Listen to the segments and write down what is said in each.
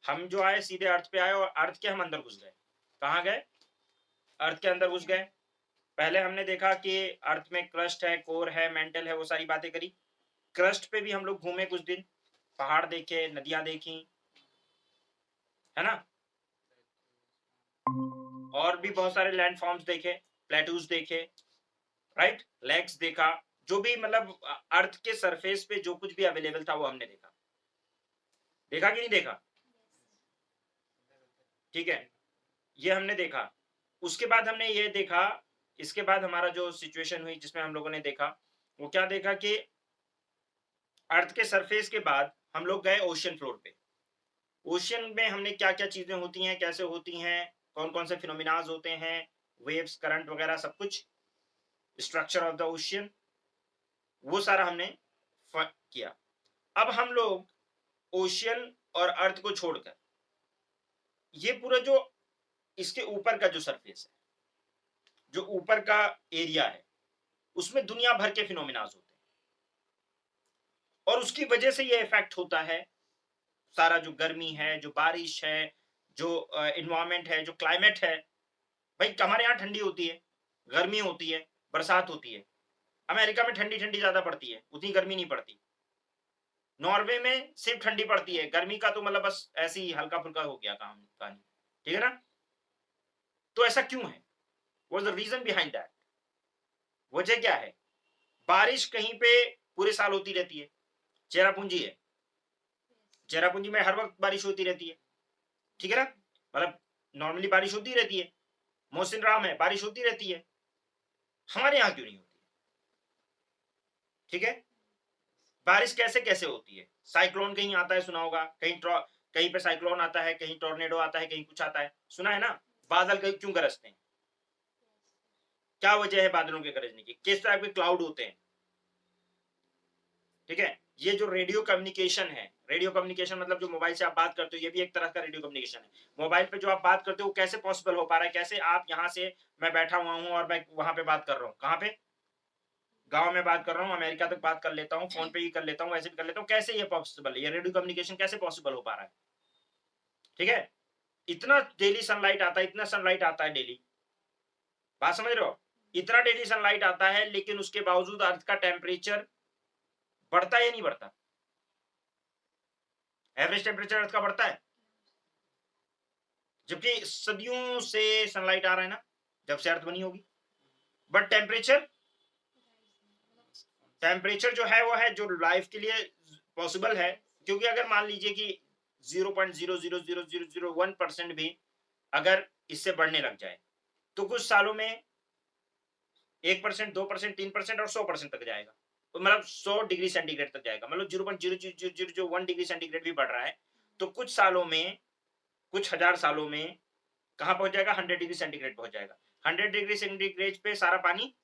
हम जो आए सीधे अर्थ पे आए और अर्थ के हम अंदर घुस गए। कहाँ गए? अर्थ के अंदर घुस गए। पहले हमने देखा कि अर्थ में क्रस्ट है, कोर है, मेंटल है, वो सारी बातें करी। क्रस्ट पे भी हम लोग घूमे कुछ दिन, पहाड़ देखे, नदियाँ देखी, है ना? और भी बहुत सारे लैंड फॉर्म्स देखे, प्लेटूज़ देखे, राइट? लेक्स देखा, जो भी मतलब अर्थ के सरफेस पे जो कुछ भी अवेलेबल था वो हमने देखा। देखा कि नहीं देखा? ठीक है, ये हमने देखा। उसके बाद हमने ये देखा, इसके बाद हमारा जो सिचुएशन हुई जिसमें हम लोगों ने देखा, वो क्या देखा कि अर्थ के सरफेस के बाद हम लोग गए ओशन फ्लोर पे। ओशन में हमने क्या-क्या चीज़ें होती हैं, कैसे होती हैं, कौन-कौन से फिनोमेनाज़ होते हैं, वेव्स, करंट वगैरह सब कुछ, स्ट्रक्चर ऑफ द ओशन, वो सारा हमने फ किया। अब हम लोग ओशन और अर्थ को छोड़कर, ये पूरा जो इसके ऊपर का जो सरफेस है, जो ऊपर का एरिया है, उसमें दुनिया भर के फिनोमेनाज़ होते हैं और उसकी वजह से ये इफ़ेक्ट होता है, सारा जो गर्मी है, जो बारिश है, जो एनवायरनमेंट है, जो क्लाइमेट है। भाई हमारे यहाँ ठंडी होती है, गर्मी होती है, बरसात होती है। अमेरिका में ठंडी-ठंडी ज़्यादा पड़ती है, उतनी गर्मी नहीं पड़ती। नॉर्वे में सिर्फ ठंडी पड़ती है, गर्मी का तो मतलब बस ऐसे ही हल्का-फुल्का हो गया काम कहानी, ठीक है ना? तो ऐसा क्यों है? What is the reason behind that? वजह क्या है? बारिश कहीं पे पूरे साल होती रहती है, चेरापूंजी है, चेरापूंजी में हर वक़्त बारिश होती रहती है, ठीक है ना? मतलब नॉर्मली बारिश होती रहती है, मोहसिन राम है, बारिश होती रहती है। हमारे यहाँ क्यों नहीं होती? ठीक है? बारिश कैसे-कैसे होती है? साइक्लोन कहीं आता है सुना होगा, कहीं पे साइक्लोन आता है, कहीं टॉर्नेडो आता है, कहीं कुछ आता है, सुना है ना? बादल कहीं क्यों गरजते हैं? क्या वजह है बादलों के गरजने की? किस टाइप के क्लाउड होते हैं? ठीक है? ये जो रेडियो कम्युनिकेशन मतलब जो मोबाइल से आप बात करते हो, ये भी एक तरह का रेडियो कम्युनिकेशन है। मोबाइल पे जो आप बात करते हो, वो कैसे पॉसिबल हो पा रहा है? कैसे आप यहाँ से मैं बैठा हुआ हूँ और मैं वहाँ पे बात कर रहा हूँ। कहाँ पे? गाँव में बात कर रहा हूँ, अमेरिका तक बात कर लेता हूँ, फ़ोन पे भी कर लेता हूँ, ऐसे भी कर लेता हूँ। कैसे ये पॉसिबल है? ये रेडियो कम्युनिकेशन कैसे पॉसिबल हो पा रहा है? ठीक है? इतना डेली सनलाइट आता है, इतना सनलाइट आता है डेली। बात समझ रहे हो? इतना डेली सनलाइट आता है, लेकिन उसके बावजूद अर्थ का टेम्परेचर बढ़ता है या नहीं बढ़ता? एवरेज टेम्परेचर अर्थ का बढ़ता है? जबकि सदियों से सनलाइट आ रहा है ना, जब से अर्थ बनी होगी। बट टेम्परेचर जो है वो है जो लाइफ के लिए पॉसिबल है, क्योंकि अगर मान लीजिए कि 0.0000001% भी अगर इससे बढ़ने लग जाए, तो कुछ सालों में 1%, 2%, 3% और 100% तक जाएगा। तो मतलब 100 डिग्री सेंटीग्रेड तक जाएगा। मतलब 0.00001 डिग्री सेंटीग्रेड भी बढ़ रहा है, तो कुछ सालों में, कुछ हज़ार सालों में कहाँ पहुँच जाएगा? 100 डिग्री सेंटीग्रेड पहुँच जाएगा। 100 डिग्री सेंटीग्रेड पे सारा पानी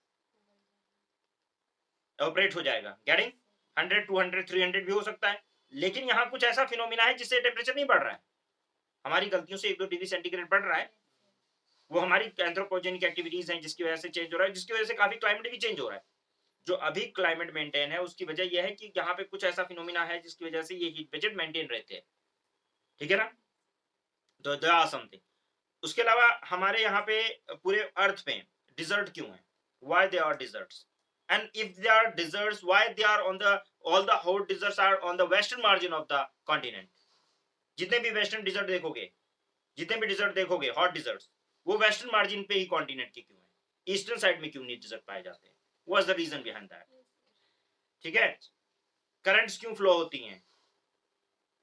इवेपोरेट हो जाएगा। गेटिंग? 100, 200, 300 भी हो सकता है। लेकिन यहाँ कुछ ऐसा फिनोमेना है जिससे टेम्परेचर नहीं बढ़ रहा है। हमारी गलतियों से 1-2 डिग्री सेंटीग्रेड बढ़ रहा है। वो हमारी एंथ्रोपोजेनिक एक्टिविटीज़ हैं जिसकी वजह से चेंज हो रहा है, जिसकी वजह से काफ़ी क्लाइमेट भी चेंज हो रहा है। जो अभी क्लाइमेट मेंटेन है उसकी वजह ये है कि यहाँ पे कुछ ऐसा फिनोमेना है जिसकी वजह से ये हीट वेजेस मेंटेन रहते हैं। ठीक है ना? तो देयर आर समथिंग। उसके अलावा हमारे यहाँ पे पूरे अर्थ पे डिजर्ट क्यों है? Why they are deserts? And if they are deserts, why they are on the all the hot deserts are on the western margin of the continent? जितने भी वेस्टर्न डिजर्ट देखोगे, जितने भी डिजर्ट देखोगे हॉट डिजर्ट्स, वो western margin पे ही continent के क्यों है? ईस्टर्न साइड में क्यों नहीं डिजर्ट पाए जाते हैं? What's the reason behind that? ठीक है? करंट्स क्यों फ्लो होती हैं?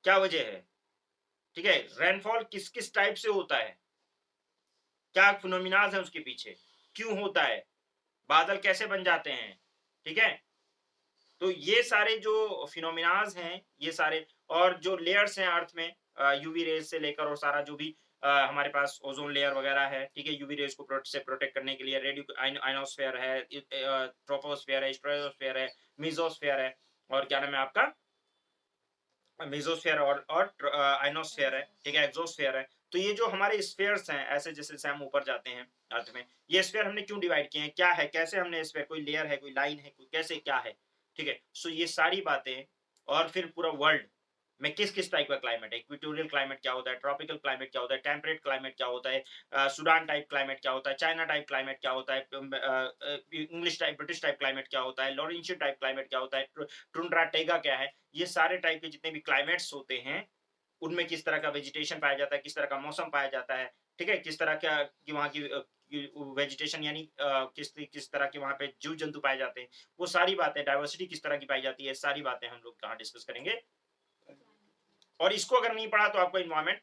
क्या वजह है? ठीक है? रेनफॉल किस-किस टाइप से होता है? क्या फिनोमिनाज है उसके पीछे? क्यों होता है? बादल कैसे बन जाते हैं? ठीक है? तो ये सारे जो फिनोमिनाज हैं, ये सारे और जो लेयर्स हैं अर्थ में, यूवी रेज़ से लेकर और सारा जो भी हमारे पास ओज़ोन लेयर वगैरह है, ठीक है? यूवी रेज़ को प्रोटेक्ट करने के लिए रेडियो आयनोस्फीयर है, ट्रोपोस्फीयर है, स्ट्रेटोस्फीयर है, मेसोस्फीयर है और क्या नाम है आपका? मेसोस्फीयर और आयनोस्फीयर है, ठीक है? एक्सोस्फीयर है। तो ये जो हमारे स्फीयर्स हैं, ऐसे जैसे हम ऊपर जाते हैं अर्थ में, ये स्फीयर हमने क्यों डिवाइड किए हैं? क्या है? कैसे हमने स्फीयर, कोई लेयर है, कोई लाइन है, कोई कैसे क्या है? ठीक है? सो ये सारी बातें और फिर पूरा वर्ल्ड, में किस किस टाइप का क्लाइमेट है, इक्वेटोरियल क्लाइमेट क्या होता है, ट्रॉपिकल क्लाइमेट क्या होता है, टेम्परेट क्लाइमेट क्या होता है, सूडान टाइप क्लाइमेट क्या होता है, चाइना टाइप क्लाइमेट क्या होता है, English type British type climate क्या होता है, लॉरेंशियन टाइप क्लाइमेट क्या होता है, टुंड्रा टेगा क्या है, ये सारे टाइप के जितने भी क्लाइमेट्स होते हैं उनमें किस तरह का वेजिटेशन पाया जाता है, किस तरह का मौसम पाया जाता है, ठीक है, किस तरह का कि वहाँ की वेजिटेशन यानी किस किस तरह के वहाँ पे जीव जंतु पाए जाते हैं, वो सारी बातें, डाइवर्सिटी किस तरह की पाई जाती है, सारी बातें हम लोग कहाँ डिस्कस करेंगे। और इसको अगर नहीं पढ़ा तो आपको इन्वायरमेंट,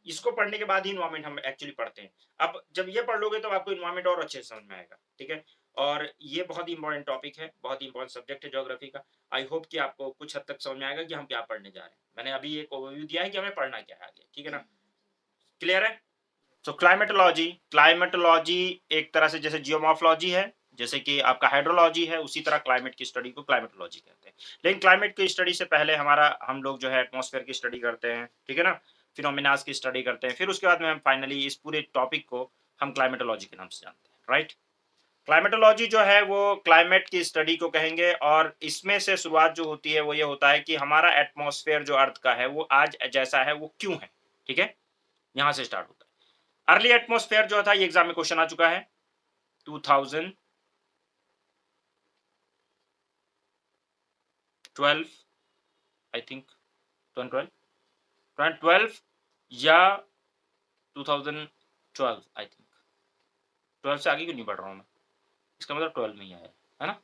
इसको पढ़ने के बाद ही इन्वायरमेंट हम एक्चुअली पढ़ते हैं। अब जब ये पढ़ लोगे तो आपको इन्वायरमेंट और अच्छे से समझ में आएगा, ठीक है। और ये बहुत ही इंपॉर्टेंट टॉपिक है, बहुत ही इंपॉर्टेंट सब्जेक्ट है ज्योग्राफी का। आई होप कि आपको कुछ हद तक समझ में आएगा कि हम क्या पढ़ने जा रहे हैं। मैंने अभी एक ओवरव्यू दिया है कि हमें पढ़ना क्या है आगे, ठीक है ना। क्लियर है। तो क्लाइमेटोलॉजी, क्लाइमेटोलॉजी एक तरह से जैसे जियोमॉर्फोलॉजी है, जैसे कि आपका हाइड्रोलॉजी है, उसी तरह क्लाइमेट की स्टडी को क्लाइमेटोलॉजी कहते हैं। लेकिन क्लाइमेट की स्टडी से पहले हम लोग जो है एटमॉस्फेयर की स्टडी करते हैं, ठीक है ना, फिनोमिनास की स्टडी करते हैं, फिर उसके बाद में हम फाइनली इस पूरे टॉपिक को हम क्लाइमेटोलॉजी के नाम से जानते हैं, राइट। क्लाइमेटोलॉजी जो है वो क्लाइमेट की स्टडी को कहेंगे, और इसमें से शुरुआत जो होती है वो ये होता है कि हमारा एटमॉस्फेयर जो अर्थ का है वो आज जैसा है वो क्यों है, ठीक है, यहाँ से स्टार्ट होता है। अर्ली एटमॉस्फेयर जो था ये एग्जाम में क्वेश्चन आ चुका है 2012, आई थिंक 2012 या 2012, आई थिंक 12 से आगे क्यों नहीं बढ़ रहा हूँ मैं, इसका मतलब 12 में ही आया है ना।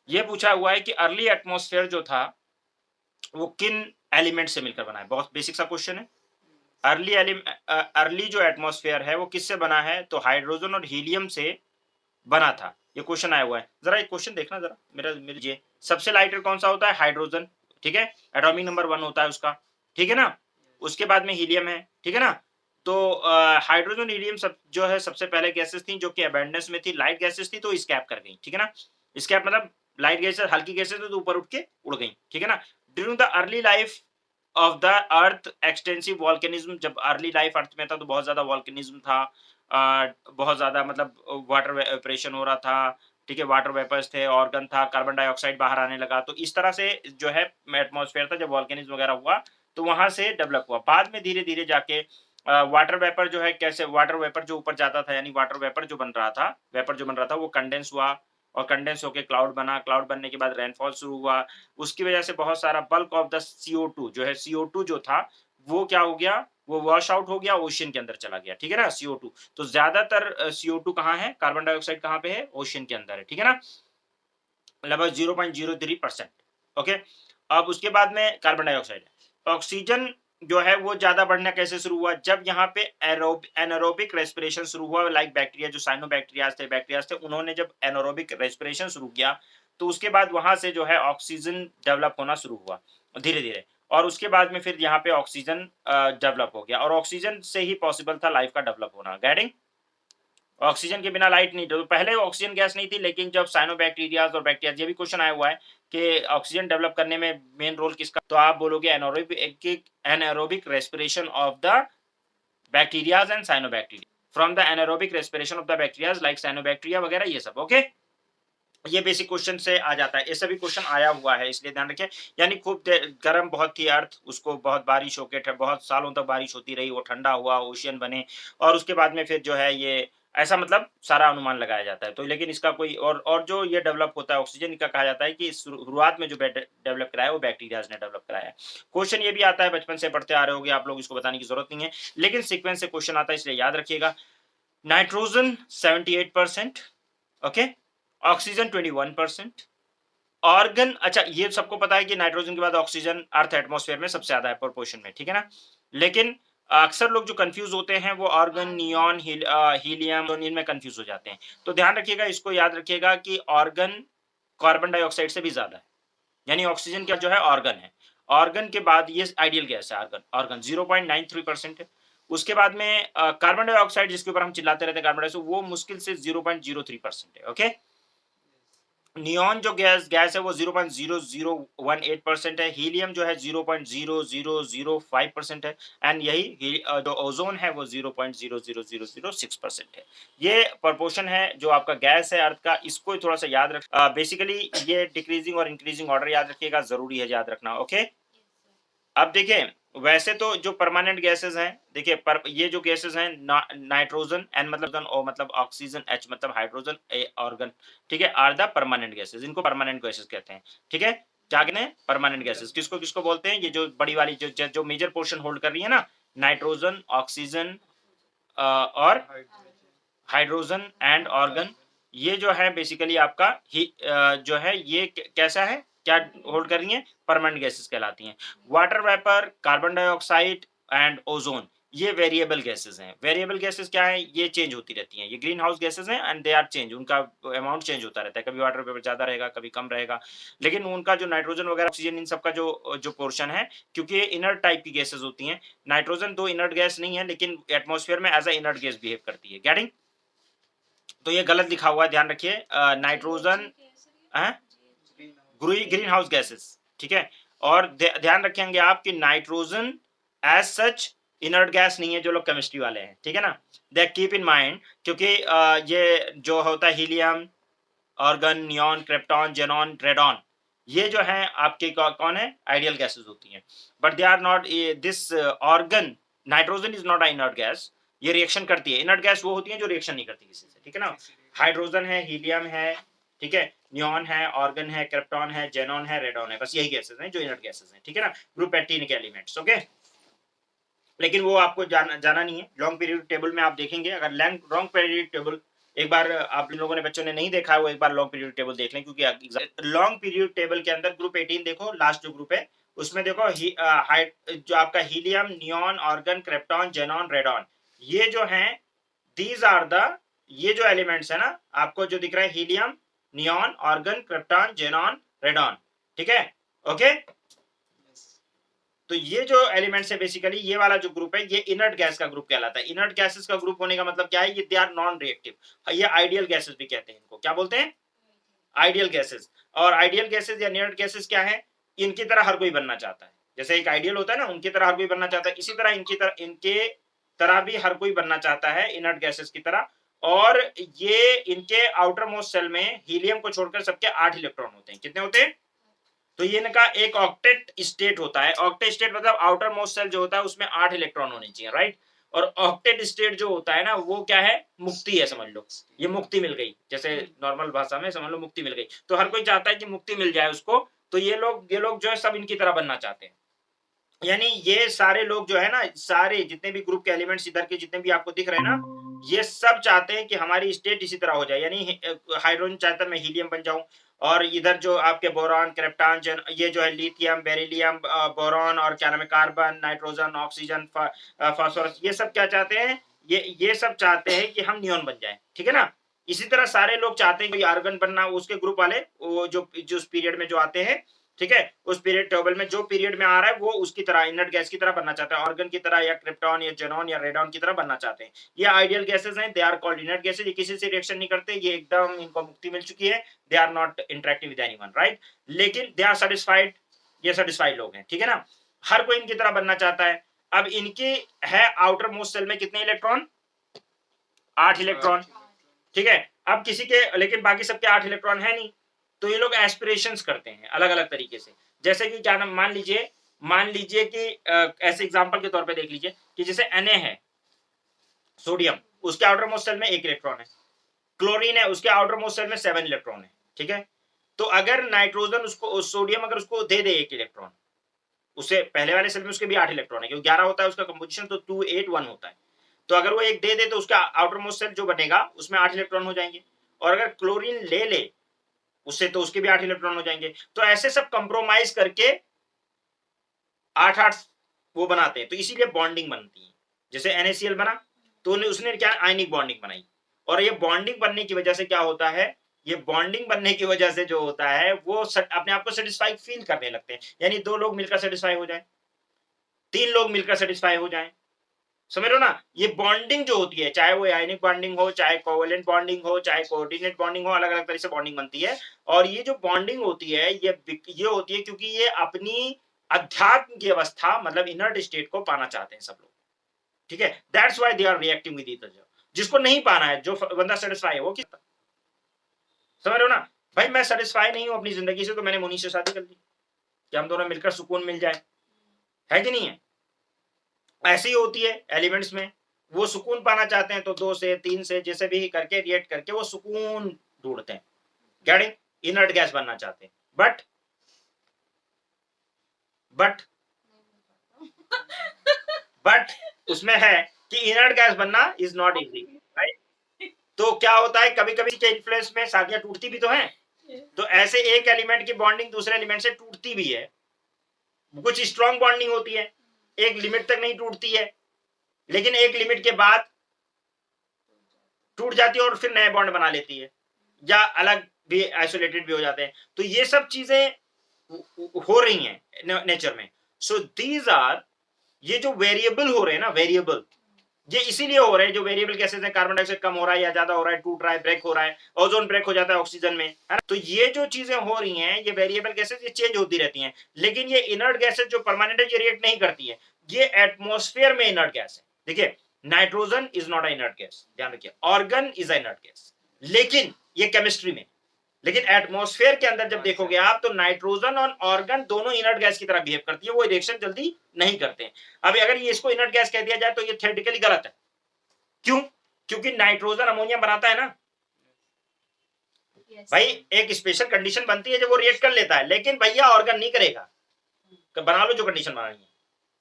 ये पूछा हुआ है कि अर्ली एटमॉस्फेयर जो था वो किन एलिमेंट से मिलकर बना है, बहुत बेसिक सा क्वेश्चन है। अर्ली जो एटमॉस्फेयर है वो किससे बना है, तो हाइड्रोजन और हीलियम से बना था। ये क्वेश्चन आया हुआ है, जरा एक क्वेश्चन देखना जरा मेरे ये सबसे लाइटर कौन सा होता है, हाइड्रोजन, ठीक है, एटॉमिक नंबर 1 होता है उसका, ठीक है ना। उसके बाद में हीलियम है, ठीक है ना। तो हाइड्रोजन हीलियम सब जो है सबसे पहले गैसेस थी जो कि अबेंडेंस में थी, लाइट गैसेस थी तो स्कैप कर गई, ठीक है ना। स्कैप मतलब लाइट गैसेस, हल्की गैसेस तो ऊपर उठ के उड़ गई, ठीक है ना। During the early life of the earth extensive volcanism, जब अर्ली लाइफ अर्थ में था तो बहुत ज्यादा वॉल्केनिज्म था, बहुत ज्यादा मतलब वाटर वेपरेशन हो रहा था, ठीक है, वाटर वेपर्स थे, ऑर्गन था, कार्बन डाइऑक्साइड बाहर आने लगा, तो इस तरह से जो है एटमॉस्फेयर था जब वॉल्केनिज्म वगैरह हुआ तो वहां से डेवलप हुआ। बाद में धीरे धीरे जाके वाटर वेपर जो है, कैसे वाटर वेपर जो ऊपर जाता था, यानी वाटर वेपर जो बन रहा था, वेपर जो बन रहा था वो कंडेंस हुआ, और कंडेंस होकर क्लाउड बना, क्लाउड बनने के बाद रेनफॉल शुरू हुआ, उसकी वजह से बहुत सारा बल्क ऑफ द CO2 जो है, CO2 जो था वो क्या हो गया, वो वॉश आउट हो गया, ओशियन के अंदर चला गया, ठीक है ना, CO2। तो ज्यादातर CO2 कहाँ है, कार्बन डाइऑक्साइड कहाँ पे है, ओशियन के अंदर है, ठीक है ना, लगभग 0.03%। ओके, अब उसके बाद में कार्बन डाइऑक्साइड है। ऑक्सीजन जो है वो ज्यादा बढ़ना कैसे शुरू हुआ, जब यहाँ पे एनारोबिक रेस्पिरेशन शुरू हुआ, लाइक बैक्टीरिया जो बैक्टीरियाज थे उन्होंने जब एनारोबिक रेस्पिरेशन शुरू किया तो उसके बाद वहां से जो है ऑक्सीजन डेवलप होना शुरू हुआ धीरे धीरे, और उसके बाद में फिर यहाँ पे ऑक्सीजन डेवलप हो गया, और ऑक्सीजन से ही पॉसिबल था लाइफ का डेवलप होना। गेटिंग, ऑक्सीजन के बिना लाइट नहीं, तो पहले ऑक्सीजन गैस नहीं थी, लेकिन जब साइनोबैक्टीरियाज और बैक्टीरिया, ये भी क्वेश्चन आया हुआ है कि ऑक्सीजन डेवलप करने में मेन रोल किसका, तो आप बोलोगे anaerobic respiration of the bacterias and cyanobacteria, from the anaerobic respiration of the bacterias like cyanobacteria वगैरह, ये सब। ओके, ये बेसिक क्वेश्चन से आ जाता है, ये सभी क्वेश्चन आया हुआ है, इसलिए ध्यान रखें। यानी खूब गर्म बहुत थी अर्थ, उसको बहुत बारिश होके बहुत सालों तक बारिश होती रही, वो ठंडा हुआ, ओशियन बने, और उसके बाद में फिर जो है ये ऐसा मतलब सारा अनुमान लगाया जाता है। तो लेकिन इसका कोई और जो ये डेवलप होता है ऑक्सीजन का, कहा जाता है कि शुरुआत में जो डेवलप कराया वो बैक्टीरियाज ने डेवलप कराया है। क्वेश्चन ये भी आता है, बचपन से पढ़ते आ रहे होगे आप लोग, इसको बताने की जरूरत नहीं है, लेकिन सीक्वेंस से क्वेश्चन आता है इसलिए याद रखिएगा। नाइट्रोजन 78%, ओके, ऑक्सीजन 21%, ऑर्गन, अच्छा ये सबको पता है कि नाइट्रोजन के बाद ऑक्सीजन अर्थ एटमॉस्फेयर में सबसे ज्यादा है प्रोपोर्शन में, ठीक है ना। लेकिन अक्सर लोग जो कंफ्यूज होते हैं वो ऑर्गन, नियॉन, हीलियम, इनमें कंफ्यूज हो जाते हैं। तो ध्यान रखिएगा, इसको याद रखिएगा कि ऑर्गन कार्बन डाइऑक्साइड से भी ज्यादा है, यानी ऑक्सीजन का जो है ऑर्गन है, ऑर्गन के बाद ये आइडियल गैस है ऑर्गन, ऑर्गन 0.93% है। उसके बाद में कार्बन डाइऑक्साइड जिसके ऊपर हम चिल्लाते रहते हैं कार्बन डाइऑक्साइड, वो मुश्किल से 0.03% है। ओके, नियॉन जो गैस है वो 0.0018% है, हीलियम जो है 0.00005% है, एंड यही जो ओजोन है वो 0.00006% है। ये प्रोपोर्शन है जो आपका गैस है अर्थ का, इसको थोड़ा सा याद रख, बेसिकली ये डिक्रीजिंग और इंक्रीजिंग ऑर्डर याद रखिएगा, जरूरी है याद रखना। ओके, अब देखिए, वैसे तो जो परमानेंट गैसेस हैं, देखिए ये जो गैसेस हैं, नाइट्रोजन एन मतलब ओ मतलब ऑक्सीजन, एच मतलब हाइड्रोजन, ए ऑर्गन, ठीक है, आर द परमानेंट गैसेस, इनको परमानेंट गैसेस कहते हैं, ठीक है। क्या कहते हैं? Permanent gases. किसको किसको बोलते हैं? ये जो बड़ी वाली जो मेजर पोर्शन होल्ड कर रही है ना, नाइट्रोजन, ऑक्सीजन और हाइड्रोजन एंड ऑर्गन, ये जो है बेसिकली आपका जो है ये कैसा है, क्या होल्ड कर रही है? परमानेंट गैसेस कहलाती हैं। Water vapour, carbon dioxide and ozone, ये वेरिएबल गैसेस हैं। वेरिएबल गैसेस क्या है? ये चेंज होती रहती हैं, ये ग्रीन हाउस गैसेस हैं एंड दे आर चेंज, उनका अमाउंट चेंज होता रहता है, कभी वाटर वेपर ज्यादा रहेगा, कभी कम रहेगा, लेकिन उनका जो नाइट्रोजन वगैरह ऑक्सीजन इन सबका जो जो पोर्शन है, क्योंकि ये इनर्ट टाइप की गैसेस होती हैं। नाइट्रोजन तो इनर्ट गैस नहीं है, लेकिन एटमोस्फेयर में as a inert gas behave करती है। गेटिंग? तो ये गलत लिखा हुआ है, ध्यान रखिए। नाइट्रोजन ग्रीन हाउस गैसेस, ठीक है। और ध्यान रखेंगे आप कि nitrogen as such inert gas नहीं है, जो लोग केमिस्ट्री वाले हैं, ठीक है ना, दे कीप इन माइंड, क्योंकि ये जो होता है helium, organ, neon, krypton, xenon, radon, ये जो है आपके कौन है? आइडियल गैसेस होती हैं, but they are not this argon. Nitrogen is not a inert gas, ये रिएक्शन करती है। इनर्ट गैस वो होती है जो रिएक्शन नहीं करती किसी से, ठीक है ना। हाइड्रोजन है, हीलियम है, ठीक है, नियॉन है, ऑर्गन है, क्रिप्टॉन है, जेनॉन है, रेडॉन है, बस यही गैसेस हैं जो इनर्ट गैसेस हैं, ठीक है ना। ग्रुप 18 के एलिमेंट्स, ओके। लेकिन वो आपको जाना नहीं है। लॉन्ग पीरियड टेबल में आप देखेंगे, अगर लॉन्ग पीरियड टेबल एक बार आप लोगों ने, बच्चों ने नहीं देखा है, वो एक बार लॉन्ग पीरियड टेबल देख लें, क्योंकि लॉन्ग पीरियड टेबल के अंदर ग्रुप 18 देखो, लास्ट जो ग्रुप है उसमें देखो, जो आपका helium, neon, organ, krypton, xenon, radon, ये जो है दीज आर द, ये जो एलिमेंट्स है ना, आपको जो दिख रहा है helium, neon, organ, krypton, xenon, radon, ठीक है, ओके। तो ये जो एलिमेंट्स है बेसिकली, ये वाला जो ग्रुप है, ये इनर्ट गैस का ग्रुप कहलाता है। इनर्ट गैसेस का ग्रुप होने का मतलब क्या है? ये दे आर नॉन रिएक्टिव। ये आइडियल गैसेस भी कहते हैं इनको, क्या बोलते हैं? Ideal gases. और आइडियल गैसेस या इनर्ट गैसेस क्या है? इनकी तरह हर कोई बनना चाहता है, जैसे एक आइडियल होता है ना, उनकी तरह हर कोई बनना चाहता है, इसी तरह इनके तरह भी हर कोई बनना चाहता है, इनर्ट गैसेस की तरह। और ये इनके आउटर मोस्ट सेल में हीलियम को छोड़कर सबके 8 इलेक्ट्रॉन होते हैं। कितने होते हैं? तो ये इनका एक ऑक्टेट स्टेट होता है। ऑक्टेट स्टेट मतलब आउटर मोस्ट सेल जो होता है उसमें 8 इलेक्ट्रॉन होने चाहिए, राइट। और ऑक्टेट स्टेट जो होता है ना, वो क्या है? मुक्ति है, समझ लो, ये मुक्ति मिल गई, जैसे नॉर्मल भाषा में समझ लो मुक्ति मिल गई। तो हर कोई चाहता है कि मुक्ति मिल जाए उसको, तो ये लोग जो है सब इनकी तरह बनना चाहते हैं। यानी ये सारे लोग जो है ना, सारे जितने भी ग्रुप के एलिमेंट्स इधर के जितने भी आपको दिख रहे हैं ना, ये सब चाहते हैं कि हमारी स्टेट इसी तरह हो जाए। यानी हाइड्रोजन चाहता है मैं हीलियम बन जाऊं, और इधर जो आपके बोरॉन, क्रिप्टॉन, ये जो है लिथियम, बेरिलियम, बोरॉन, और क्या नाम है, कार्बन, नाइट्रोजन, ऑक्सीजन, फास्फोरस, ये सब क्या चाहते हैं? ये सब चाहते हैं कि हम नियॉन बन जाए, ठीक है ना। इसी तरह सारे लोग चाहते हैं कि आर्गन बनना, उसके ग्रुप वाले वो जो उस पीरियड में जो आते हैं, ठीक है, उस पीरियड टेबल में जो पीरियड में आ रहा है वो उसकी तरह इनर्ट गैस की तरह बनना चाहता है, ऑर्गन की तरह, या क्रिप्टॉन, या जेनॉन, या रेडॉन की तरह बनना चाहते हैं। ये आइडियल गैसेस हैं, they are called inert gases. ये किसी से रिएक्शन नहीं करते, ये एकदम इनको मुक्ति मिल चुकी है, they are not interacting with anyone, right. लेकिन दे आर सेटिस्फाइड, ये सेटिस्फाइड लोग हैं, ठीक है ना। हर कोई इनकी तरह बनना चाहता है। अब इनके है आउटर मोस्ट सेल में कितने इलेक्ट्रॉन? 8 इलेक्ट्रॉन, ठीक है। अब किसी के, लेकिन बाकी सबके 8 इलेक्ट्रॉन है नहीं, तो ये लोग एस्पिरेशंस करते हैं अलग अलग तरीके से। जैसे कि क्या नाम, मान लीजिए कि ऐसे एग्जांपल के तौर पे देख लीजिए कि जैसे Na है, सोडियम, उसके आउटर मोस्ट सेल में 1 इलेक्ट्रॉन है। क्लोरीन है, उसके आउटर मोस्ट सेल में 7 इलेक्ट्रॉन है, ठीक है। तो अगर नाइट्रोजन उसको, सोडियम अगर उसको दे दे 1 इलेक्ट्रॉन, उससे पहले वाले सेल में उसके भी 8 इलेक्ट्रॉन है, क्योंकि 11 होता है उसका कंपोजिशन, तो 2 8 1 होता है। तो अगर वो एक दे दे तो उसका आउटर मोस्ट सेल जो बनेगा उसमें 8 इलेक्ट्रॉन हो जाएंगे। और अगर क्लोरीन ले ले उससे, तो उसके भी 8 इलेक्ट्रॉन हो जाएंगे। तो ऐसे सब कंप्रोमाइज करके 8-8 वो बनाते हैं, तो इसीलिए बॉन्डिंग बनती है। जैसे NaCl बना, तो उसने क्या, आयनिक बॉन्डिंग बनाई। और ये बॉन्डिंग बनने की वजह से क्या होता है? ये बॉन्डिंग बनने की वजह से जो होता है, वो अपने आप को सेटिस्फाइड फील करने लगते हैं। यानी 2 लोग मिलकर सेटिस्फाई हो जाए, 3 लोग मिलकर सेटिस्फाई हो जाए, समझ लो ना। ये बॉन्डिंग जो होती है, चाहे वो आयनिक बॉन्डिंग हो, चाहे कोवेलेंट बॉन्डिंग हो, चाहे कोऑर्डिनेट बॉन्डिंग हो, अलग अलग तरह से बॉन्डिंग बनती है। और ये जो बॉन्डिंग होती है, ये होती है क्योंकि ये अपनी अध्यात्म की अवस्था, मतलब इनर्ट स्टेट को पाना चाहते हैं सब लोग, ठीक है। That's why they are reacting with each other. जिसको नहीं पाना है, जो बंदा सेटिस्फाई है, वो कितना, समझ रहे हो ना। भाई मैं सेटिस्फाई नहीं हूं अपनी जिंदगी से, तो मैंने मुनी से शादी कर ली कि हम दोनों मिलकर सुकून मिल जाए, है कि नहीं है? ऐसी ही होती है एलिमेंट्स में, वो सुकून पाना चाहते हैं तो 2 से 3 से जैसे भी करके रिएक्ट करके वो सुकून ढूंढते हैं, गेटिंग, इनर्ट गैस बनना चाहते हैं, बट बट उसमें है कि इनर्ट गैस बनना इज नॉट इजी, राइट? तो क्या होता है, कभी कभी के इन्फ्लुएंस में शादियां टूटती भी तो हैं, तो ऐसे एक एलिमेंट की बॉन्डिंग दूसरे एलिमेंट से टूटती भी है, कुछ स्ट्रॉन्ग बॉन्डिंग होती है, एक लिमिट तक नहीं टूटती है, लेकिन एक लिमिट के बाद टूट जाती है और फिर नए बॉन्ड बना लेती है, या अलग भी आइसोलेटेड भी हो जाते हैं। तो ये सब चीजें हो रही हैं नेचर में। सो दीज आर, ये जो वेरिएबल हो रहे हैं ना, वेरिएबल ये इसीलिए हो रहे हैं, जो वेरिएबल गैसेस है, कार्बन डाइऑक्साइड कम हो रहा है या ज्यादा हो रहा है, टूट रहा है, ब्रेक हो रहा है, ओजोन ब्रेक हो जाता है ऑक्सीजन में, है ना? तो ये जो चीजें हो रही हैं, ये वेरिएबल गैसेस, ये चेंज होती रहती हैं, लेकिन ये इनर्ट गैसेस जो परमानेंट है, ये रिएक्ट नहीं करती है, ये एटमॉस्फेयर में इनर्ट गैस है। देखिए, nitrogen is not a inert gas, ध्यान रखिए, organ is a inert gas, लेकिन ये केमिस्ट्री में, लेकिन एटमॉस्फेयर के अंदर जब देखोगे आप, तो नाइट्रोजन और ऑर्गन दोनों इनर्ट गैस की तरह बिहेव करती है, वो रिएक्शन जल्दी नहीं करते हैं। अब अगर ये इसको इनर्ट गैस कह दिया जाए तो ये थ्योरेटिकली गलत है। क्यों? क्योंकि नाइट्रोजन अमोनिया बनाता है ना, भाई एक स्पेशल कंडीशन बनती है जब वो रिएक्ट कर लेता है, लेकिन भैया ऑर्गन नहीं करेगा, बना लो जो कंडीशन बनानी है,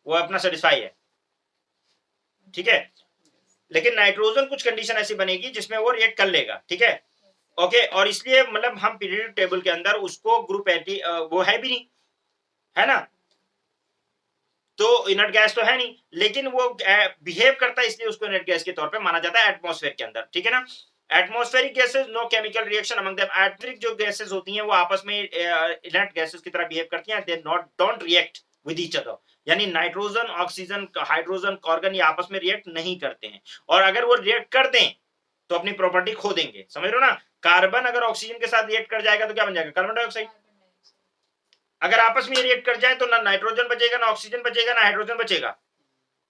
वो अपना सेटिस्फाई है, ठीक है? लेकिन नाइट्रोजन कुछ कंडीशन ऐसी बनेगी जिसमें वो रिएक्ट कर लेगा, ठीक है? ओके, और इसलिए मतलब हम पीरियोडिक टेबल के अंदर उसको ग्रुप एटी वो है भी नहीं, है ना? तो इनर्ट गैस तो है नहीं, लेकिन वो बिहेव करता है, इसलिए उसको इनर्ट गैस के तौर पे माना जाता है एटमॉस्फेयर के अंदर, ठीक है ना? Atmospheric gases, no chemical reaction among them. Atmospheric जो गैसेस होती हैं वो आपस में इनर्ट गैसेस की तरह बिहेव करती हैं, they not don't react with each other, यानी नाइट्रोजन, ऑक्सीजन, हाइड्रोजन, कार्बन ये आपस में रिएक्ट नहीं करते हैं, और अगर वो रिएक्ट कर दें तो अपनी प्रॉपर्टी खो देंगे, समझ रहे हो ना? कार्बन अगर ऑक्सीजन के साथ रिएक्ट कर जाएगा तो क्या बन जाएगा? Carbon dioxide. अगर आपस में रिएक्ट कर जाए तो ना नाइट्रोजन बचेगा, ना ऑक्सीजन बचेगा, ना हाइड्रोजन बचेगा,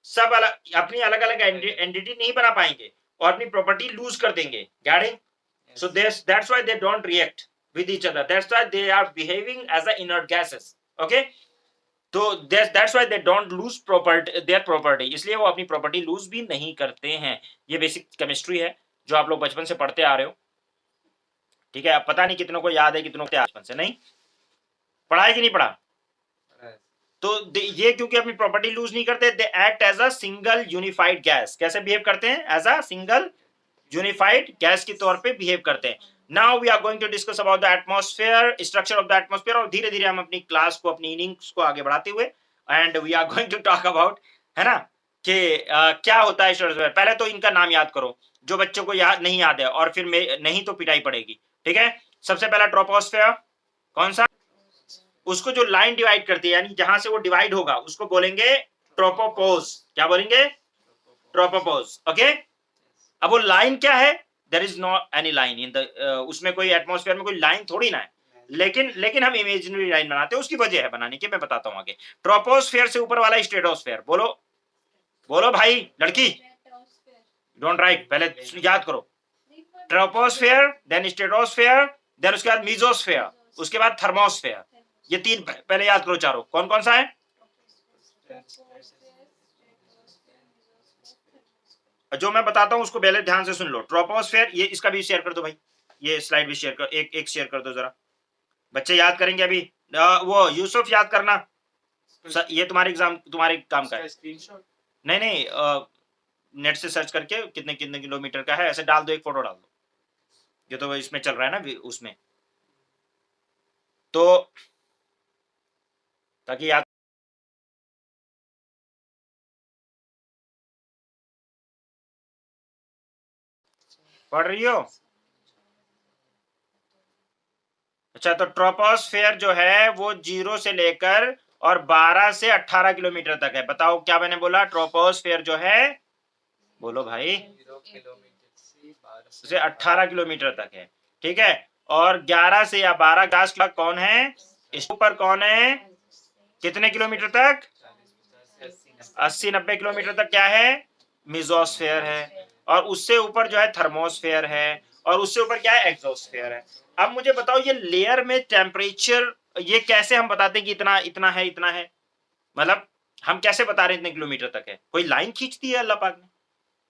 सब अलग, अपनी अलग अलग एंटिटी नहीं बना पाएंगे और अपनी प्रॉपर्टी लूज कर देंगे, getting? So that's why they don't react with each other. That's why they are behaving as a inert gases. Okay? तो that's why they don't lose their property. इसलिए वो अपनी प्रॉपर्टी लूज भी नहीं करते हैं। ये बेसिक केमिस्ट्री है जो आप लोग बचपन से पढ़ते आ रहे हो, ठीक है? अब पता नहीं कितनों को याद है, कितनों को बचपन से नहीं पढ़ा है कि नहीं पढ़ा? तो ये क्योंकि अपनी प्रॉपर्टी लूज नहीं करते, they act as a single unified gas. कैसे बिहेव करते हैं? As a single unified gas के तौर पे बिहेव करते हैं। Now we are going to discuss about the atmosphere, structure of the atmosphere, और धीरे धीरे हम अपनी क्लास को, अपनी इनिंग्स को आगे बढ़ाते हुए, and we are going to talk about, है ना, कि क्या होता है एटमॉस्फेयर। पहले तो इनका नाम याद करो, जो बच्चों को याद नहीं याद है, और फिर नहीं तो पिटाई पड़ेगी, ठीक है? सबसे पहला ट्रोपोस्फेयर, कौन सा? उसको जो लाइन डिवाइड करती है, यानी जहां से वो डिवाइड होगा, उसको बोलेंगे ट्रोपोपोज। क्या बोलेंगे? ट्रोपोपोज। ओके, अब वो लाइन क्या है? There is not any line in the, उसमें कोई एटमॉस्फेयर में कोई लाइन थोड़ी ना है, लेकिन हम इमेजिनरी लाइन बनाते हैं, उसकी वजह है बनाने की, मैं बताता हूं आगे। ट्रोपोस्फेयर से ऊपर वाला स्ट्रेटोस्फेयर, बोलो बोलो भाई, लड़की डोंट राइट, पहले याद करो। ट्रोपोस्फेयर, देन स्ट्रेटोस्फेयर, देन उसके बाद मीजोस्फेयर, उसके बाद थर्मोस्फेयर। ये तीन पहले याद करो। चारों कौन कौन सा है? जो मैं बताता हूं उसको पहले ध्यान से सुन लो। ट्रोपोस्फेयर, ये इसका भी शेयर कर दो भाई, ये स्लाइड भी शेयर कर, एक शेयर कर दो जरा, बच्चे याद करेंगे अभी। वो यूसुफ याद करना, ये तुम्हारे एग्जाम, तुम्हारे काम का है। नहीं नहीं, नेट से सर्च करके कितने कितने किलोमीटर का है ऐसे डाल दो, एक फोटो डाल दो, ये तो इसमें चल रहा है ना उसमें, तो ताकि याद। पढ़ रही हो? अच्छा, तो ट्रोपोस्फेयर जो है वो 0 से लेकर और 12 से 18 किलोमीटर तक है। बताओ क्या मैंने बोला? ट्रोपोस्फेयर जो है, बोलो भाई, 0 से 18 किलोमीटर तक है, ठीक है? और 11 से या 12 गास कौन है? इस ऊपर कौन है? कितने किलोमीटर तक? 80-90 किलोमीटर तक क्या है? मिजोस्फेयर है। और उससे ऊपर जो है थर्मोस्फेयर है, और उससे ऊपर क्या है? एक्सोस्फेयर है। अब मुझे बताओ, ये लेयर में टेम्परेचर, ये कैसे हम बताते हैं कि इतना इतना है, इतना है? मतलब हम कैसे बता रहे हैं इतने किलोमीटर तक है? कोई लाइन खींच दी है अल्लाह पाक ने?